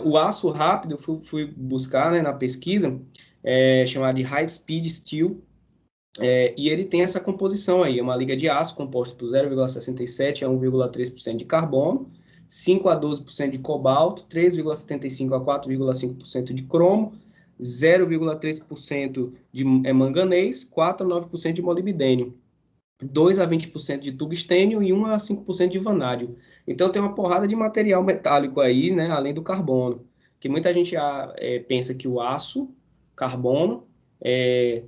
O aço rápido, eu fui buscar, né, na pesquisa, chamado de High Speed Steel, e ele tem essa composição aí, é uma liga de aço composta por 0,67 a 1,3% de carbono, 5 a 12% de cobalto, 3,75 a 4,5% de cromo, 0,3% de manganês, 4 a 9% de molibdênio, 2 a 20% de tungstênio e 1 a 5% de vanádio. Então tem uma porrada de material metálico aí, né, além do carbono, que muita gente pensa que o aço, carbono,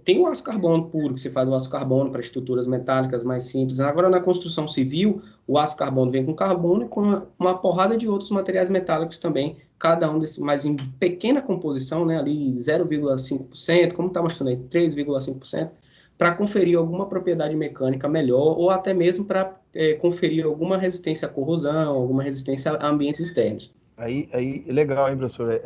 tem o aço carbono puro, que você faz o aço carbono para estruturas metálicas mais simples. Agora, na construção civil, o aço carbono vem com carbono e com uma porrada de outros materiais metálicos também, cada um desses, mas em pequena composição, né, ali 0,5%, como está mostrando aí, 3,5%, para conferir alguma propriedade mecânica melhor ou até mesmo para conferir alguma resistência à corrosão, alguma resistência a ambientes externos. Aí, legal, hein, professor?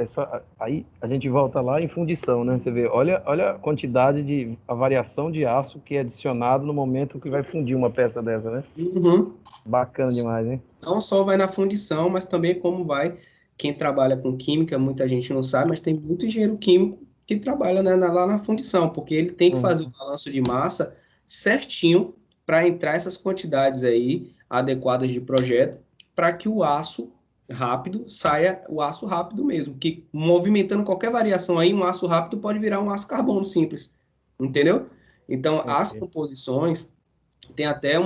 Aí a gente volta lá em fundição, né? Você vê, olha a quantidade a variação de aço que é adicionado no momento que vai fundir uma peça dessa, né? Uhum. Bacana demais, hein? Não só vai na fundição, mas também como vai quem trabalha com química, muita gente não sabe, mas tem muito engenheiro químico que trabalha, né, lá na fundição, porque ele tem que fazer o balanço de massa certinho para entrar essas quantidades aí adequadas de projeto para que o aço rápido saia o aço rápido mesmo, que movimentando qualquer variação aí, um aço rápido pode virar um aço carbono simples, entendeu? Então, as Ok. composições, tem até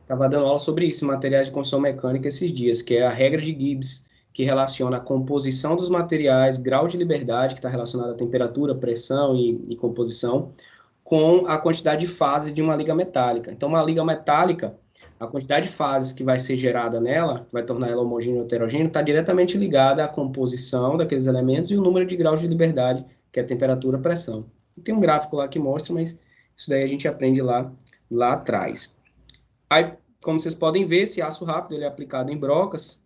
estava dando aula sobre isso, em materiais de construção mecânica esses dias, que é a regra de Gibbs, que relaciona a composição dos materiais, grau de liberdade, que está relacionado à temperatura, pressão e composição, com a quantidade de fases de uma liga metálica. Então, uma liga metálica, a quantidade de fases que vai ser gerada nela, que vai tornar ela homogênea ou heterogênea, está diretamente ligada à composição daqueles elementos e o número de graus de liberdade, que é a temperatura, pressão. E tem um gráfico lá que mostra, mas isso daí a gente aprende lá atrás. Aí, como vocês podem ver, esse aço rápido ele é aplicado em brocas,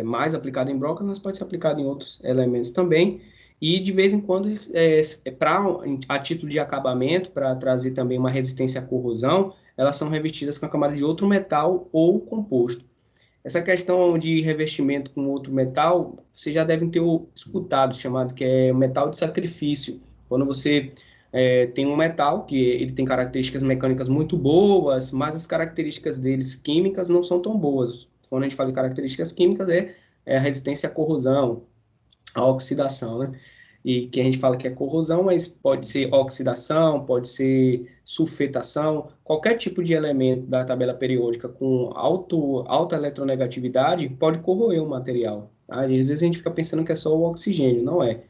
mais aplicado em brocas, mas pode ser aplicado em outros elementos também. E de vez em quando, a título de acabamento, para trazer também uma resistência à corrosão, elas são revestidas com a camada de outro metal ou composto. Essa questão de revestimento com outro metal, vocês já devem ter escutado, chamado que é metal de sacrifício. Quando você tem um metal que ele tem características mecânicas muito boas, mas as características deles químicas não são tão boas. Quando a gente fala de características químicas, é a resistência à corrosão, à oxidação, né? E que a gente fala que é corrosão, mas pode ser oxidação, pode ser sulfetação, qualquer tipo de elemento da tabela periódica com alta eletronegatividade pode corroer o material. Tá? Às vezes a gente fica pensando que é só o oxigênio, não é.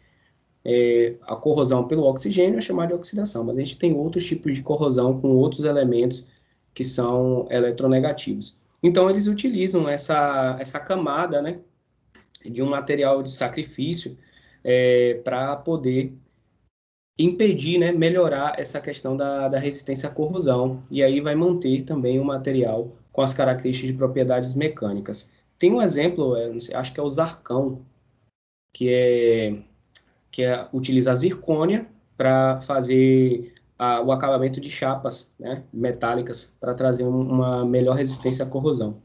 A corrosão pelo oxigênio é chamada de oxidação, mas a gente tem outros tipos de corrosão com outros elementos que são eletronegativos. Então, eles utilizam essa camada, né, de um material de sacrifício para poder impedir, né, melhorar essa questão da resistência à corrosão, e aí vai manter também o material com as características de propriedades mecânicas. Tem um exemplo, não sei, acho que é o Zarcão, que utiliza a zircônia para fazer o acabamento de chapas, né, metálicas, para trazer uma melhor resistência à corrosão.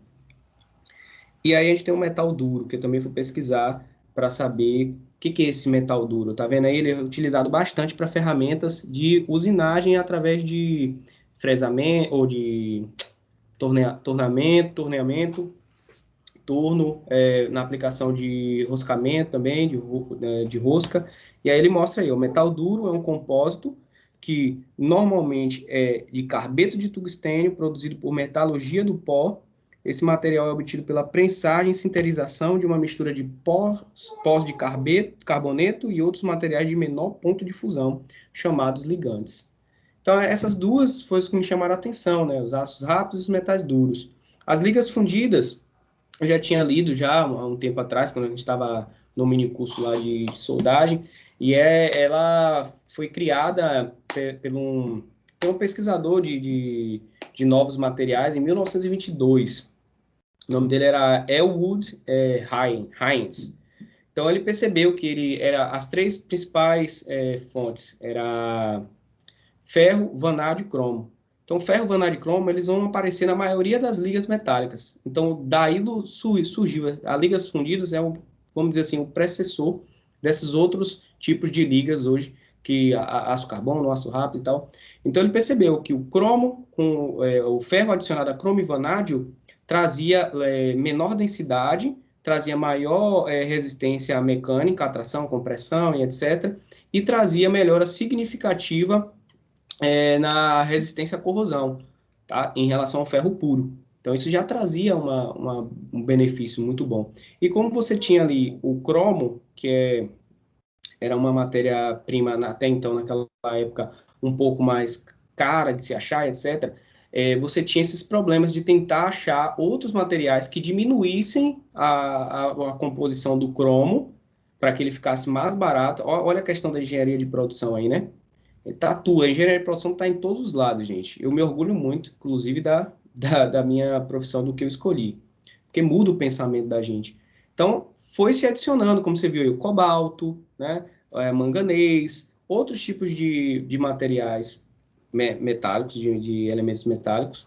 E aí a gente tem um metal duro, que eu também fui pesquisar para saber o que é esse metal duro. Tá vendo aí? Ele é utilizado bastante para ferramentas de usinagem através de fresamento ou de torneamento, torno, na aplicação de roscamento também, de rosca. E aí ele mostra aí, o metal duro é um compósito que normalmente é de carbeto de tungstênio, produzido por metalurgia do pó. Esse material é obtido pela prensagem e sinterização de uma mistura de pós de carboneto e outros materiais de menor ponto de fusão, chamados ligantes. Então, essas duas foram as que me chamaram a atenção, né? Os aços rápidos e os metais duros. As ligas fundidas, eu já tinha lido já há um tempo atrás, quando a gente estava no mini curso lá de soldagem, e ela foi criada por um pesquisador de novos materiais em 1922. O nome dele era Elwood Hines. Então ele percebeu que as três principais fontes era ferro, vanádio e cromo. Então, ferro, vanádio e cromo, eles vão aparecer na maioria das ligas metálicas. Então, daí surgiu. As ligas fundidas vamos dizer assim, o precessor desses outros tipos de ligas hoje, que aço carbono, aço rápido e tal. Então, ele percebeu que o cromo, com o ferro adicionado a cromo e vanádio, trazia menor densidade, trazia maior resistência mecânica, atração, compressão e etc., e trazia melhora significativa na resistência à corrosão, tá? Em relação ao ferro puro. Então, isso já trazia um benefício muito bom. E como você tinha ali o cromo, era uma matéria-prima até então, naquela época, um pouco mais cara de se achar, etc., você tinha esses problemas de tentar achar outros materiais que diminuíssem a composição do cromo para que ele ficasse mais barato. Olha a questão da engenharia de produção aí, né? A engenharia de produção está em todos os lados, gente. Eu me orgulho muito, inclusive, da minha profissão, do que eu escolhi. Porque muda o pensamento da gente. Então, foi se adicionando, como você viu aí, o cobalto, né, manganês, outros tipos de materiais metálicos, de elementos metálicos,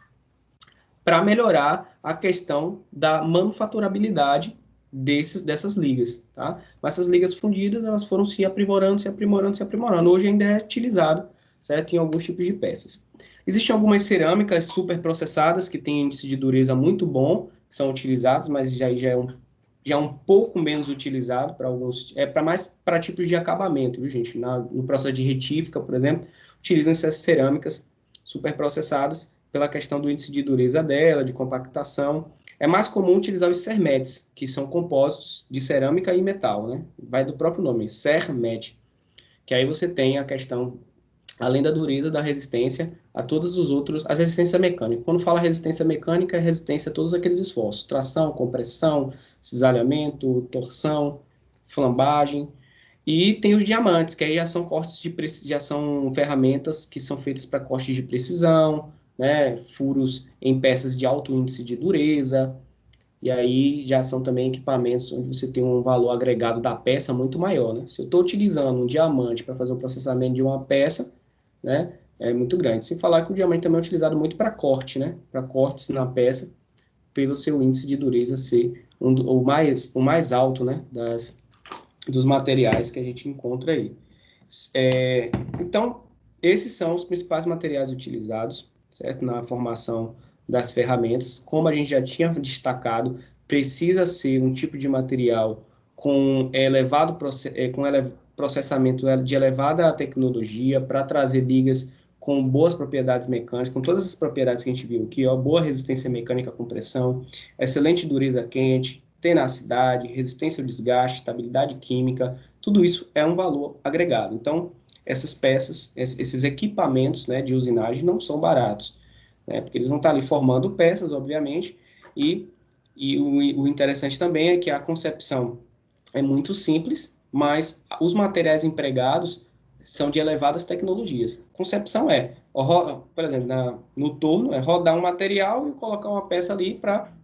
para melhorar a questão da manufaturabilidade dessas ligas, tá? Mas essas ligas fundidas, elas foram se aprimorando, se aprimorando, se aprimorando. Hoje ainda é utilizado, certo? Em alguns tipos de peças. Existem algumas cerâmicas super processadas que têm índice de dureza muito bom, que são utilizadas, mas já é um pouco menos utilizado para alguns, para mais para tipos de acabamento, viu, gente? No processo de retífica, por exemplo, utilizam essas cerâmicas super processadas pela questão do índice de dureza dela, de compactação. É mais comum utilizar os cermets, que são compostos de cerâmica e metal, né? Vai do próprio nome, cermet, que aí você tem a questão, além da dureza, da resistência a todos os outros, as resistências mecânicas. Quando fala resistência mecânica, é resistência a todos aqueles esforços, tração, compressão, cisalhamento, torção, flambagem, e tem os diamantes, que aí já são cortes já são ferramentas que são feitas para cortes de precisão, né, furos em peças de alto índice de dureza, e aí já são também equipamentos onde você tem um valor agregado da peça muito maior, né? Se eu estou utilizando um diamante para fazer o processamento de uma peça, né, é muito grande. Sem falar que o diamante também é utilizado muito para corte, né? Para cortes na peça, pelo seu índice de dureza ser o mais alto, né, dos materiais que a gente encontra aí. Então, esses são os principais materiais utilizados, certo? Na formação das ferramentas. Como a gente já tinha destacado, precisa ser um tipo de material com processamento de elevada tecnologia para trazer ligas com boas propriedades mecânicas, com todas as propriedades que a gente viu aqui, ó, boa resistência mecânica à compressão, excelente dureza quente, tenacidade, resistência ao desgaste, estabilidade química, tudo isso é um valor agregado. Então, essas peças, esses equipamentos, né, de usinagem não são baratos, né, porque eles vão estar ali formando peças, obviamente, e o interessante também é que a concepção é muito simples, mas os materiais empregados são de elevadas tecnologias. Concepção por exemplo, no torno, é rodar um material e colocar uma peça ali para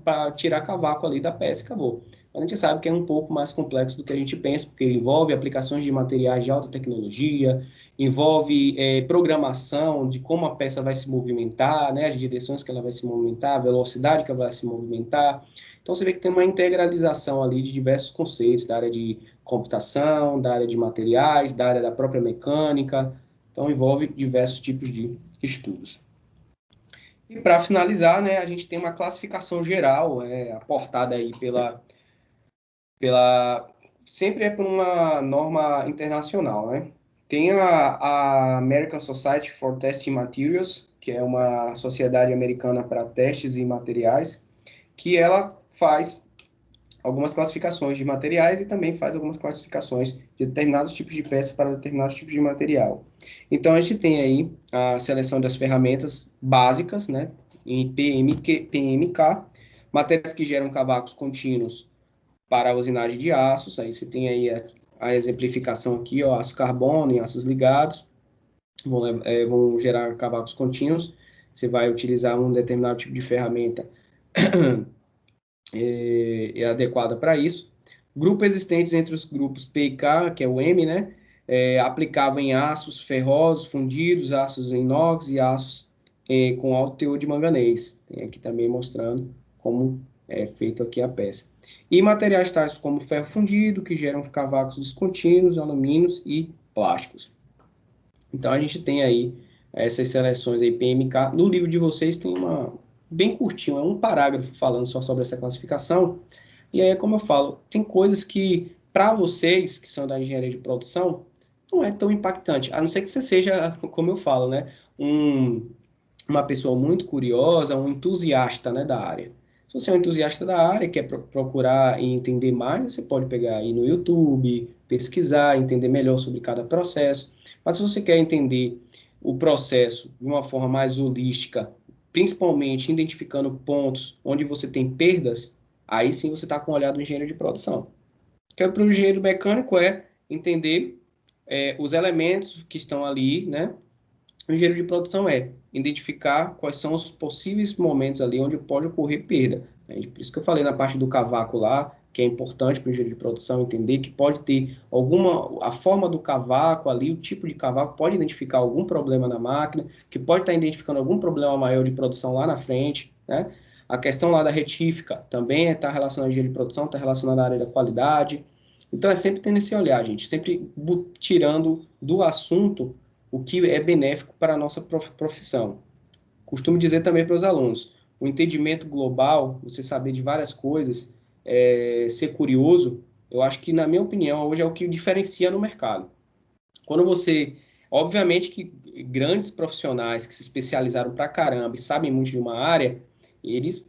para tirar cavaco ali da peça e acabou. A gente sabe que é um pouco mais complexo do que a gente pensa, porque envolve aplicações de materiais de alta tecnologia, envolve programação de como a peça vai se movimentar, né, as direções que ela vai se movimentar, a velocidade que ela vai se movimentar. Então, você vê que tem uma integralização ali de diversos conceitos, da área de computação, da área de materiais, da área da própria mecânica. Então, envolve diversos tipos de estudos. E para finalizar, né, a gente tem uma classificação geral, aportada aí sempre é por uma norma internacional, né? Tem a American Society for Testing Materials, que é uma sociedade americana para testes e materiais, que ela faz algumas classificações de materiais e também faz algumas classificações de determinados tipos de peça para determinados tipos de material. Então, a gente tem aí a seleção das ferramentas básicas, né, em PMK, materiais que geram cavacos contínuos para a usinagem de aços, aí você tem aí a exemplificação aqui, ó, aço carbono e aços ligados, vão gerar cavacos contínuos, você vai utilizar um determinado tipo de ferramenta adequada para isso. Grupos existentes entre os grupos P e K, que é o M, né? Aplicava em aços ferrosos, fundidos, aços em inox e aços com alto teor de manganês. Tem aqui também mostrando como é feito aqui a peça. E materiais tais como ferro fundido, que geram cavacos descontínuos, alumínios e plásticos. Então, a gente tem aí essas seleções aí PMK. No livro de vocês tem uma bem curtinho, é um parágrafo falando só sobre essa classificação. E aí, como eu falo, tem coisas que, para vocês, que são da engenharia de produção, não é tão impactante, a não ser que você seja, como eu falo, né, uma pessoa muito curiosa, um entusiasta, né, da área. Se você é um entusiasta da área, quer procurar e entender mais, você pode pegar aí no YouTube, pesquisar, entender melhor sobre cada processo. Mas se você quer entender o processo de uma forma mais holística, principalmente identificando pontos onde você tem perdas, aí sim você está com o olhar do engenheiro de produção. Que para o engenheiro mecânico é entender os elementos que estão ali, né? O engenheiro de produção é identificar quais são os possíveis momentos ali onde pode ocorrer perda. Por isso que eu falei na parte do cavaco lá, que é importante para o engenheiro de produção entender que pode ter a forma do cavaco ali, o tipo de cavaco pode identificar algum problema na máquina, que pode estar identificando algum problema maior de produção lá na frente, né? A questão lá da retífica também está relacionada ao engenheiro de produção, está relacionada à área da qualidade. Então, é sempre tendo esse olhar, gente, sempre tirando do assunto o que é benéfico para a nossa profissão. Costumo dizer também para os alunos, o entendimento global, você saber de várias coisas, ser curioso, eu acho que, na minha opinião, hoje é o que diferencia no mercado. Quando você... Obviamente que grandes profissionais que se especializaram pra caramba e sabem muito de uma área, eles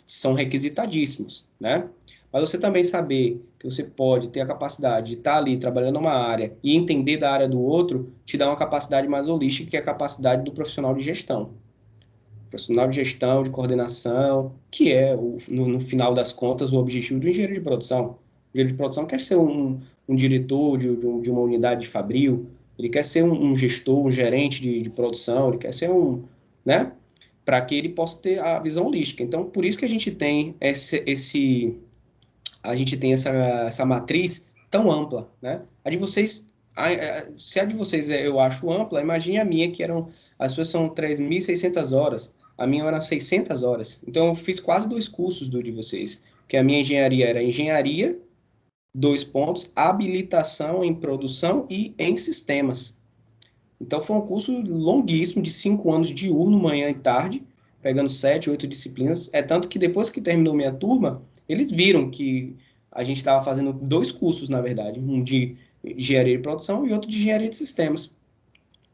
são requisitadíssimos, né? Mas você também saber que você pode ter a capacidade de estar ali trabalhando numa área e entender da área do outro, te dá uma capacidade mais holística, que é a capacidade do profissional de gestão. Profissional de gestão, de coordenação, que é, no final das contas, o objetivo do engenheiro de produção. O engenheiro de produção quer ser um diretor de uma unidade de fabril, ele quer ser um gestor, um gerente de produção, ele quer ser né? Para que ele possa ter a visão holística. Então, por isso que a gente tem essa matriz tão ampla, né? A de vocês, se a de vocês eu acho ampla, imagine a minha, que as suas são 3.600 horas, a minha era 600 horas. Então, eu fiz quase 2 cursos do de vocês, que a minha engenharia era engenharia, 2 pontos, habilitação em produção e em sistemas. Então, foi um curso longuíssimo, de 5 anos, diurno, manhã e tarde, pegando 7, 8 disciplinas. É tanto que depois que terminou minha turma, eles viram que a gente estava fazendo 2 cursos, na verdade, um de engenharia de produção e outro de engenharia de sistemas.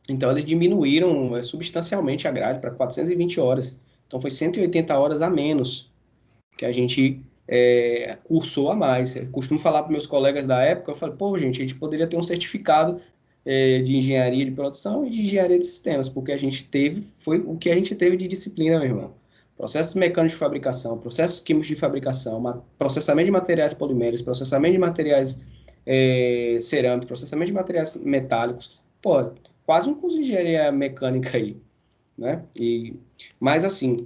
Então, eles diminuíram substancialmente a grade para 420 horas. Então, foi 180 horas a menos que a gente cursou a mais. Eu costumo falar para meus colegas da época, eu falo, pô, gente, a gente poderia ter um certificado de engenharia de produção e de engenharia de sistemas, porque foi o que a gente teve de disciplina, meu irmão. Processos mecânicos de fabricação, processos químicos de fabricação, processamento de materiais poliméricos, processamento de materiais cerâmicos, processamento de materiais metálicos. Pô, quase um curso de engenharia mecânica aí, né? Mas assim,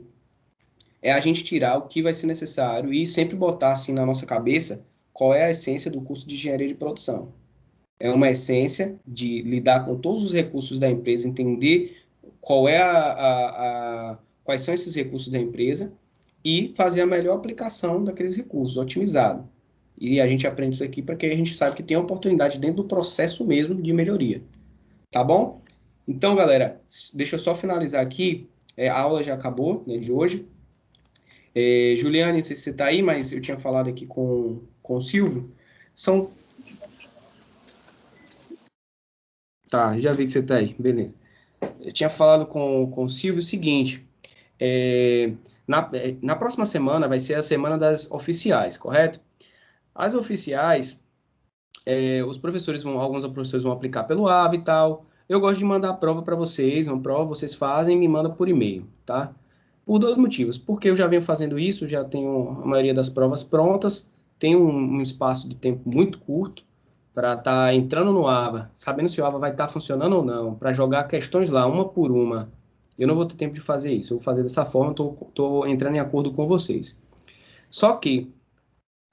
é a gente tirar o que vai ser necessário e sempre botar assim na nossa cabeça qual é a essência do curso de engenharia de produção. É uma essência de lidar com todos os recursos da empresa, entender qual é quais são esses recursos da empresa e fazer a melhor aplicação daqueles recursos, otimizado. E a gente aprende isso aqui para que a gente saiba que tem oportunidade dentro do processo mesmo de melhoria. Tá bom? Então, galera, deixa eu só finalizar aqui. A aula já acabou, né, de hoje. Juliane, não sei se você está aí, mas eu tinha falado aqui com o Silvio. Tá, já vi que você está aí, beleza. Eu tinha falado com o Silvio o seguinte, na próxima semana vai ser a semana das oficiais, correto? As oficiais, alguns professores vão aplicar pelo AVE e tal. Eu gosto de mandar a prova para vocês, uma prova vocês fazem e me mandam por e-mail, tá? Por 2 motivos. Porque eu já venho fazendo isso, já tenho a maioria das provas prontas, tenho um espaço de tempo muito curto para estar entrando no AVA, sabendo se o AVA vai estar funcionando ou não, para jogar questões lá, uma por uma. Eu não vou ter tempo de fazer isso. Eu vou fazer dessa forma, estou entrando em acordo com vocês. Só que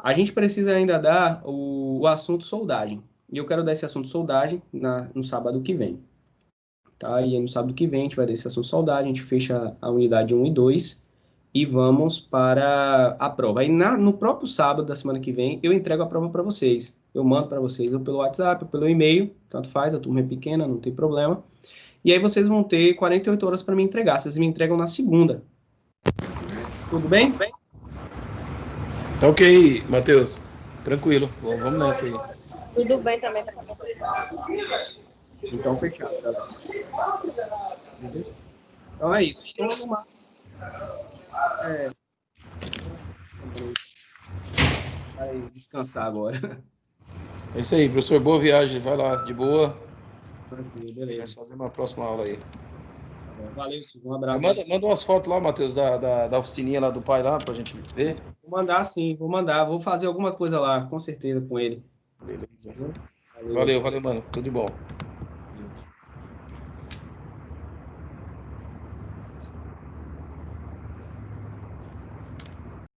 a gente precisa ainda dar o assunto soldagem. E eu quero dar esse assunto soldagem no sábado que vem. Tá? E aí, no sábado que vem a gente vai dar esse assunto soldagem, a gente fecha a unidade 1 e 2 e vamos para a prova. Aí no próprio sábado da semana que vem eu entrego a prova para vocês. Eu mando para vocês ou pelo WhatsApp ou pelo e-mail, tanto faz, a turma é pequena, não tem problema. E aí vocês vão ter 48 horas para me entregar. Vocês me entregam na segunda. Tudo bem? Tá ok, Matheus. Tranquilo. Vamos nessa aí. Tudo bem também. Então, fechado, galera. Então é isso. Então, no máximo, vai descansar agora. É isso aí, professor. Boa viagem. Vai lá, de boa. Tranquilo, beleza. Vamos fazer uma próxima aula aí. Valeu, Silvio. Um abraço. Manda umas fotos lá, Matheus, da oficininha lá do pai lá, pra gente ver. Vou mandar sim, vou mandar. Vou fazer alguma coisa lá, com certeza, com ele. Beleza. Valeu, mano. Tudo de bom.